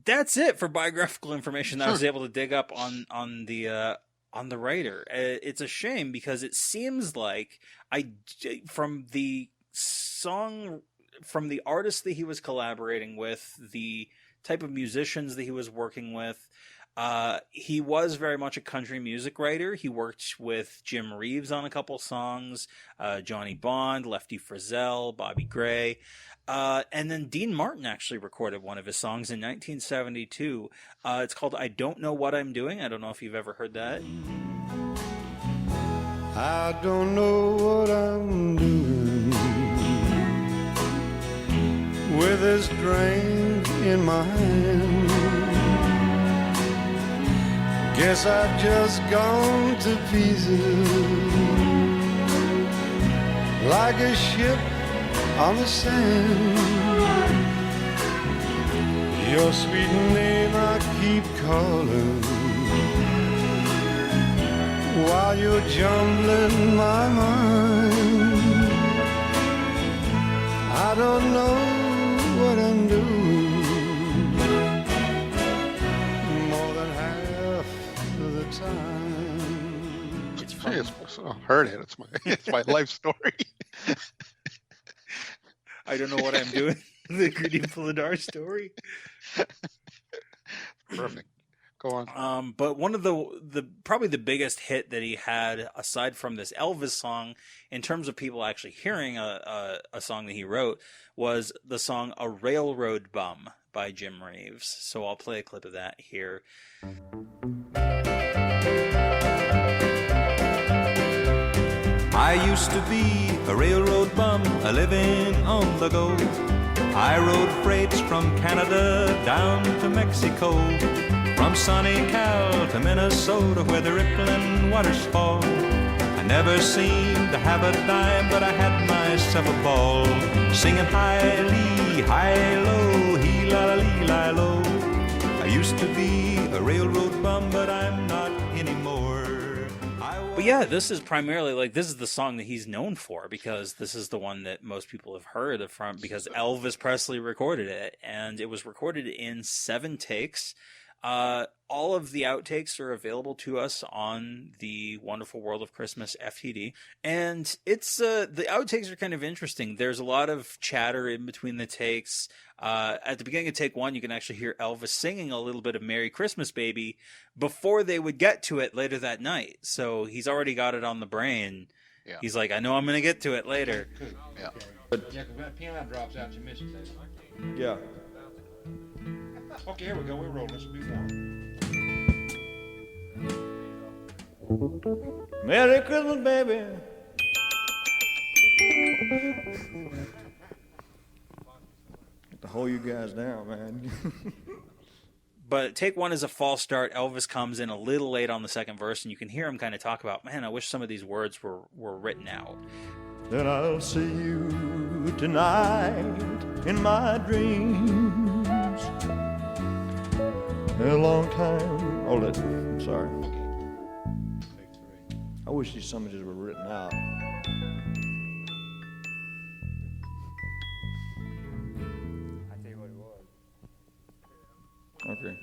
That's it for biographical information that I was able to dig up on the writer. It's a shame because it seems like from the artists that he was collaborating with, the type of musicians that he was working with, He was very much a country music writer. He worked with Jim Reeves on a couple songs, Johnny Bond, Lefty Frizzell, Bobby Gray. And then Dean Martin actually recorded one of his songs in 1972. It's called I Don't Know What I'm Doing. I don't know if you've ever heard that. I don't know what I'm doing with this drink in my hand. Guess I've just gone to pieces like a ship on the sand. Your sweet name I keep calling while you're jumbling my mind. I don't know what I'm doing more than half of the time. It's heard it. It's my life story. I don't know what I'm doing. The Gurdip Ladar story. Perfect. Go on. But one of the probably the biggest hit that he had, aside from this Elvis song, in terms of people actually hearing a song that he wrote, was the song "A Railroad Bum" by Jim Reeves. So I'll play a clip of that here. I used to be a railroad bum, a living on the go. I rode freights from Canada down to Mexico, from sunny Cal to Minnesota where the rippling waters fall. I never seemed to have a dime, but I had myself a ball, singing hi-lee, hi-lo, hee-la-la-lee-la-lo. I used to be a railroad bum, but I'm not anymore. But yeah, this is primarily this is the song that he's known for, because this is the one that most people have heard from, because Elvis Presley recorded it, and it was recorded in 7 takes. All of the outtakes are available to us on the Wonderful World of Christmas FTD, and it's the outtakes are kind of interesting. There's a lot of chatter in between the takes. At the beginning of take 1, you can actually hear Elvis singing a little bit of Merry Christmas Baby before they would get to it later that night. So he's already got it on the brain. Yeah. He's like, I know I'm going to get to it later. Yeah. Yeah, because when that piano drops out, you miss it. Yeah. Okay, here we go. We're rolling. This will be one. Merry Christmas, baby. To hold you guys down, man. But take 1 is a false start. Elvis comes in a little late on the second verse, and you can hear him kind of talk about, man, I wish some of these words were written out. Then I'll see you tonight in my dreams. A long time. Hold it. I'm sorry. I wish these some of these were written out. Okay.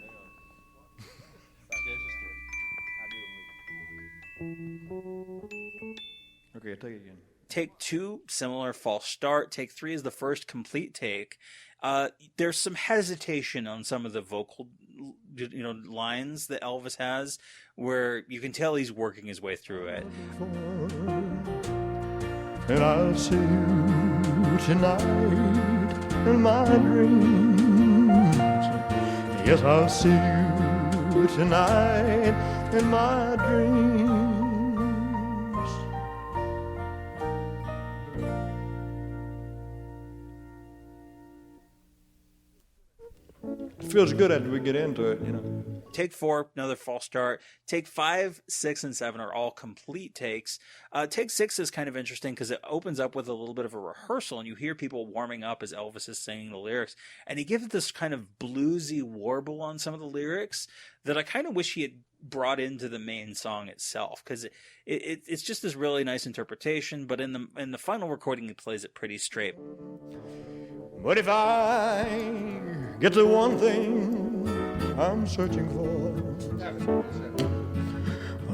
Okay, I'll take it again. Take 2, similar false start. Take 3 is the first complete take. There's some hesitation on some of the vocal, lines that Elvis has, where you can tell he's working his way through it. And I'll see you tonight in my dreams. Yes, I'll see you tonight in my dreams. It feels good after we get into it, Take 4, another false start. Take 5, 6, and 7 are all complete takes. Take 6 is kind of interesting because it opens up with a little bit of a rehearsal, and you hear people warming up as Elvis is singing the lyrics. And he gives this kind of bluesy warble on some of the lyrics that I kind of wish he had brought into the main song itself, because it's just this really nice interpretation. But in the final recording, he plays it pretty straight. But if I get the one thing I'm searching for,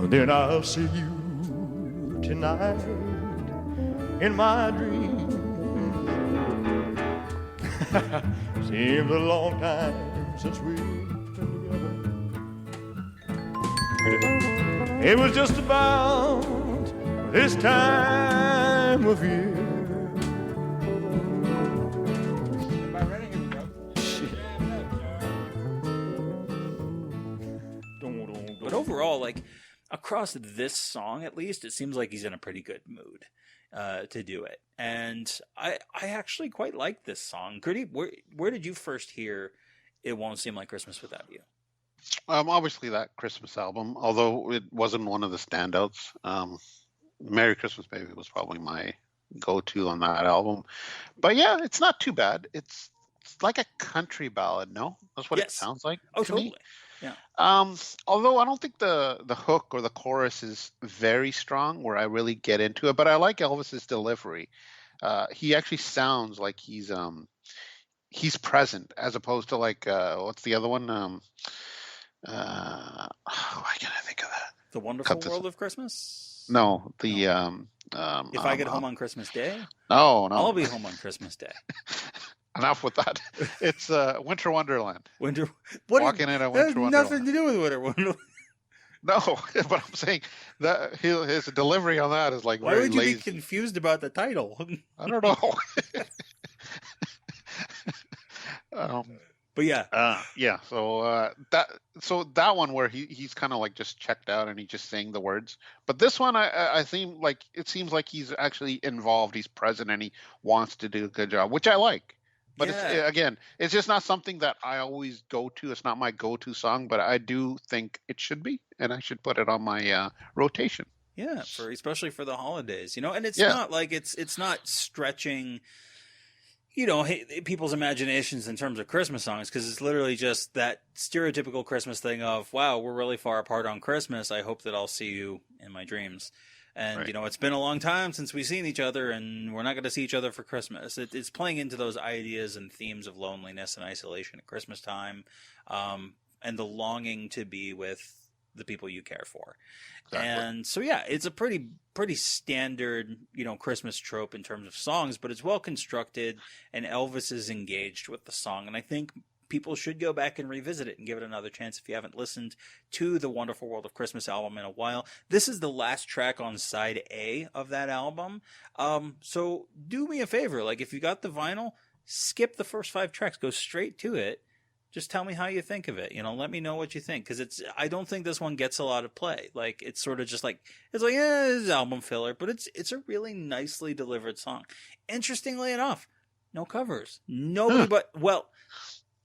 then I'll see you tonight in my dreams. Seems a long time since we've been It was just about this time of year. But overall, like, across this song, at least, it seems like he's in a pretty good mood to do it. And I actually quite like this song. Gurdip, where did you first hear It Won't Seem Like Christmas Without You? Obviously that Christmas album, although it wasn't one of the standouts. Merry Christmas Baby was probably my go-to on that album. But yeah, it's not too bad. It's like a country ballad, no? That's what it sounds like to totally. me. Yeah. Although I don't think the hook or the chorus is very strong where I really get into it, but I like Elvis's delivery. He actually sounds like he's present as opposed to like what's the other one? Why can't I think of that? The Wonderful World of Christmas? No, the If I Get Home on Christmas Day? No. I'll be home on Christmas Day. Enough with that. It's Winter Wonderland. Walking in a Winter Wonderland. Nothing to do with Winter Wonderland. No, but I'm saying that his delivery on that is like Why very would you lazy. be confused about the title? I don't know. But yeah, yeah. So that one where he's kind of like just checked out and he's just saying the words. But this one, I seem like it seems like he's actually involved. He's present and he wants to do a good job, which I like. But it's just not something that I always go to. It's not my go-to song, but I do think it should be, and I should put it on my rotation. Yeah, especially for the holidays, and it's not like it's not stretching, people's imaginations in terms of Christmas songs, because it's literally just that stereotypical Christmas thing of, wow, we're really far apart on Christmas. I hope that I'll see you in my dreams. And, it's been a long time since we've seen each other, and we're not going to see each other for Christmas. It's playing into those ideas and themes of loneliness and isolation at Christmas time, and the longing to be with the people you care for. Exactly. And so, yeah, it's a pretty standard, Christmas trope in terms of songs, but it's well constructed, and Elvis is engaged with the song. And I think people should go back and revisit it and give it another chance if you haven't listened to the Wonderful World of Christmas album in a while. This is the last track on side A of that album. So do me a favor. Like, if you got the vinyl, skip the first 5 tracks, go straight to it. Just tell me how you think of it. Let me know what you think. Cause I don't think this one gets a lot of play. Like, it's sort of just like, it's album filler, but it's a really nicely delivered song. Interestingly enough, no covers. Nobody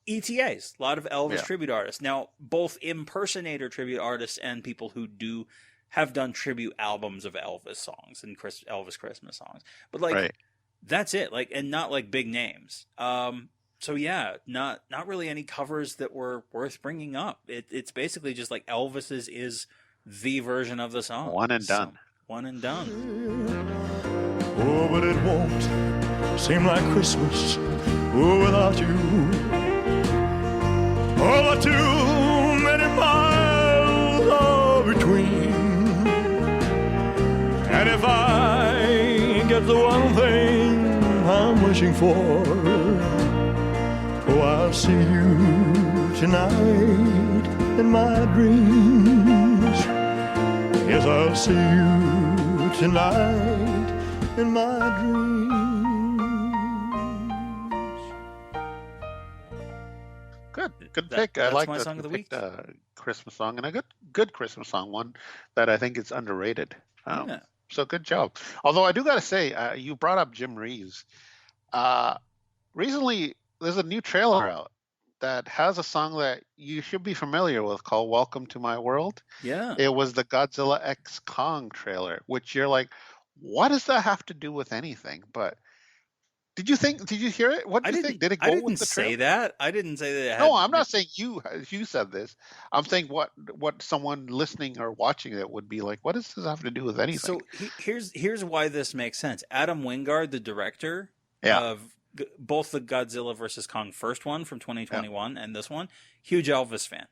ETAs, a lot of Elvis tribute artists. Now, both impersonator tribute artists and people who have done tribute albums of Elvis songs and Elvis Christmas songs. But that's it. Like, and not like big names. So yeah, not really any covers that were worth bringing up. It's basically just like Elvis's is the version of the song. One and done. So, one and done. Oh, but it won't seem like Christmas without you. Oh, but too many miles are between. And if I get the one thing I'm wishing for, oh, I'll see you tonight in my dreams. Yes, I'll see you tonight in my dreams. Good pick. I like my that song of the week. Christmas song, and a good Christmas song, one that I think is underrated. So good job. Although I do got to say, you brought up Jim Reeves. Recently, there's a new trailer out that has a song that you should be familiar with called Welcome to My World. Yeah. It was the Godzilla X Kong trailer, which you're like, what does that have to do with anything? But did you hear it? What did you think? Did it go with the trailer? I didn't say that. No, I'm not saying you said this. I'm saying what someone listening or watching it would be like, what does this have to do with anything? So here's why this makes sense. Adam Wingard, the director of both the Godzilla vs. Kong first one from 2021 and this one, huge Elvis fan.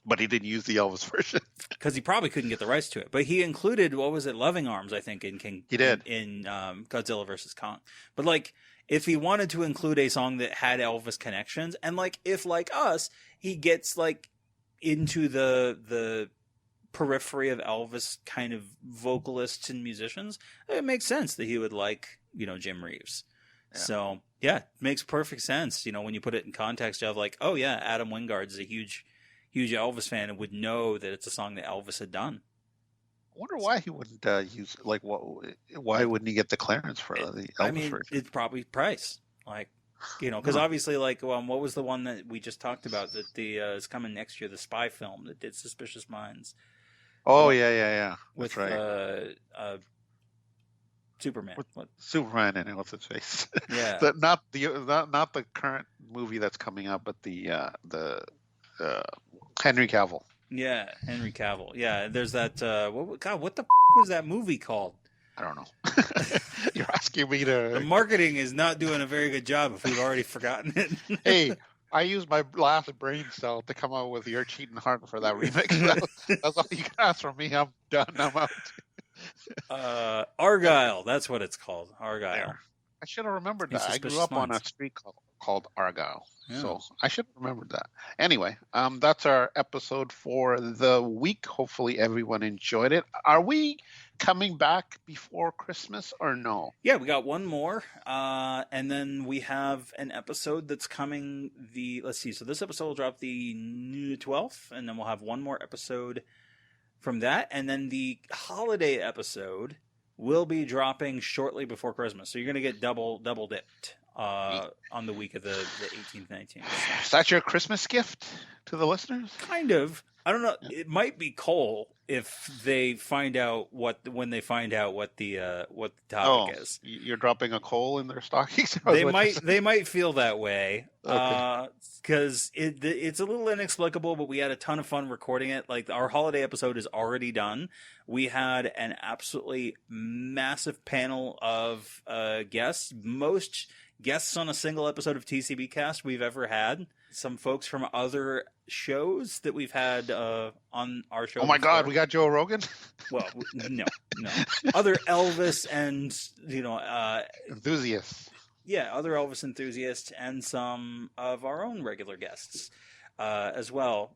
But he didn't use the Elvis version because he probably couldn't get the rights to it. But he included, what was it, Loving Arms, I think, in Godzilla vs. Kong. But like, if he wanted to include a song that had Elvis connections, and like, if like us, he gets like into the periphery of Elvis kind of vocalists and musicians, it makes sense that he would like, Jim Reeves. Yeah. So, yeah, it makes perfect sense, when you put it in context of like, oh, yeah, Adam Wingard's a huge Elvis fan and would know that it's a song that Elvis had done. I wonder why he wouldn't use, like, why wouldn't he get the clearance for the Elvis version? It's probably price. Like, because obviously, like, what was the one that we just talked about that is coming next year, the spy film that did Suspicious Minds? Oh, yeah. With right. Superman. Superman and what's its face? Yeah. not the current movie that's coming up, but the Henry Cavill. Yeah, Henry Cavill. Yeah, there's that. What the was that movie called? I don't know. You're asking me to. The marketing is not doing a very good job if we've already forgotten it. Hey, I used my last brain cell to come up with "You're Cheating Hard" for that remix. That's all you can ask from me. I'm done. I'm out. Argyle. That's what it's called. Argyle. Yeah. I should have remembered that. I grew up on a street called Argyle. Yeah. So I should have remembered that. Anyway, that's our episode for the week. Hopefully everyone enjoyed it. Are we coming back before Christmas or no? Yeah, we got one more. And then we have an episode that's coming let's see. So this episode will drop the 12th, and then we'll have one more episode from that. And then the holiday episode will be dropping shortly before Christmas. So you're going to get double dipped on the week of the 18th, 19th. Is that your Christmas gift to the listeners? Kind of. I don't know. It might be Cole if they find out when they find out what the topic is. You're dropping a coal in their stockings? They might feel that way. Okay. Because it's a little inexplicable, but we had a ton of fun recording it. Like, our holiday episode is already done. We had an absolutely massive panel of guests. Most guests on a single episode of TCBcast we've ever had. Some folks from other shows that we've had on our show. Oh my God, we got Joe Rogan? Well, no. Other Elvis and, enthusiasts. Yeah, other Elvis enthusiasts and some of our own regular guests as well.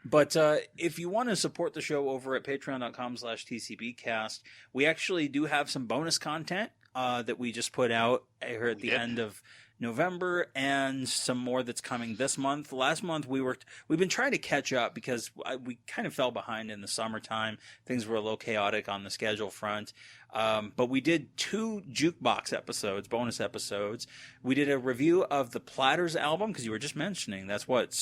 But if you want to support the show over at patreon.com/TCBcast, we actually do have some bonus content that we just put out here at the end of November, and some more that's coming this month. Last month we've been trying to catch up because we kind of fell behind in the summertime. Things were a little chaotic on the schedule front. But we did 2 jukebox episodes, bonus episodes. We did a review of the Platters album, because you were just mentioning that's what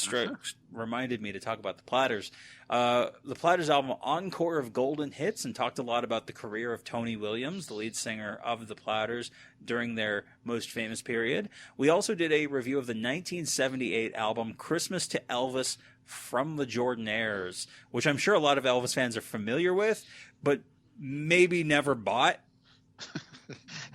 reminded me to talk about the Platters. The Platters album, encore of golden hits, and talked a lot about the career of Tony Williams, the lead singer of the Platters, during their most famous period. We also did a review of the 1978 album Christmas to Elvis from the Jordanaires, which I'm sure a lot of Elvis fans are familiar with, but maybe never bought.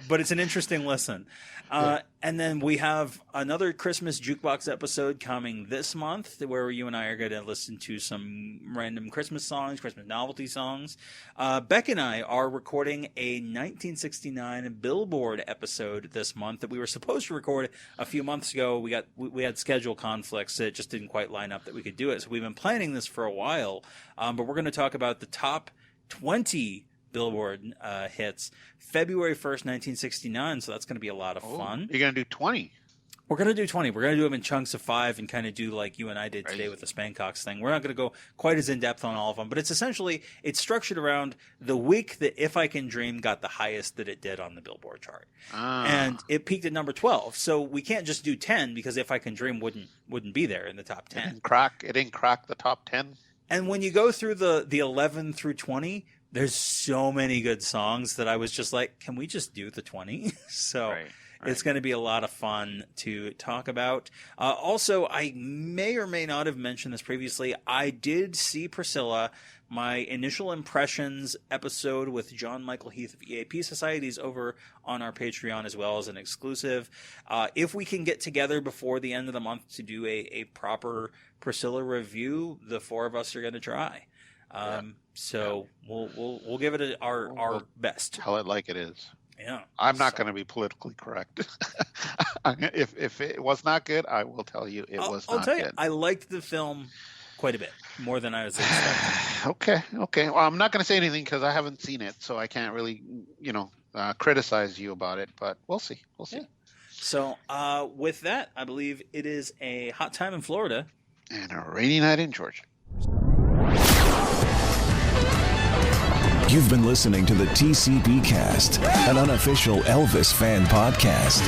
But it's an interesting listen. And then we have another Christmas jukebox episode coming this month, where you and I are going to listen to some random Christmas songs, Christmas novelty songs. Beck and I are recording a 1969 Billboard episode this month that we were supposed to record a few months ago. We had schedule conflicts, so it just didn't quite line up that we could do it. So we've been planning this for a while, but we're going to talk about the top 20 Billboard hits February 1st, 1969, so that's going to be a lot of fun. You're going to do 20? We're going to do 20. We're going to do them in chunks of 5 and kind of do like you and I did today with the Spankox thing. We're not going to go quite as in-depth on all of them, but it's structured around the week that If I Can Dream got the highest that it did on the Billboard chart. And it peaked at number 12, so we can't just do 10 because If I Can Dream wouldn't be there in the top 10. It didn't crack the top 10? And when you go through the 11 through 20, there's so many good songs that I was just like, can we just do the 20? So it's going to be a lot of fun to talk about. Also, I may or may not have mentioned this previously. I did see Priscilla. My initial impressions episode with John Michael Heath of EAP Societies over on our Patreon as well as an exclusive. If we can get together before the end of the month to do a proper Priscilla review, the 4 of us are going to try. So we'll give it our best. Tell it like it is. Yeah. I'm not going to be politically correct. If it was not good, I will tell you it was not good. I liked the film quite a bit, more than I was expecting. Okay. Well, I'm not going to say anything because I haven't seen it, so I can't really, criticize you about it. But we'll see. Yeah. So with that, I believe it is a hot time in Florida and a rainy night in Georgia. You've been listening to the TCBcast, an unofficial Elvis fan podcast.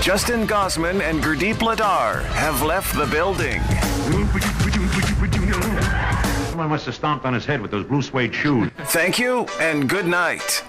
Justin Gosman and Gurdip Ladar have left the building. Someone must have stomped on his head with those blue suede shoes. Thank you and good night.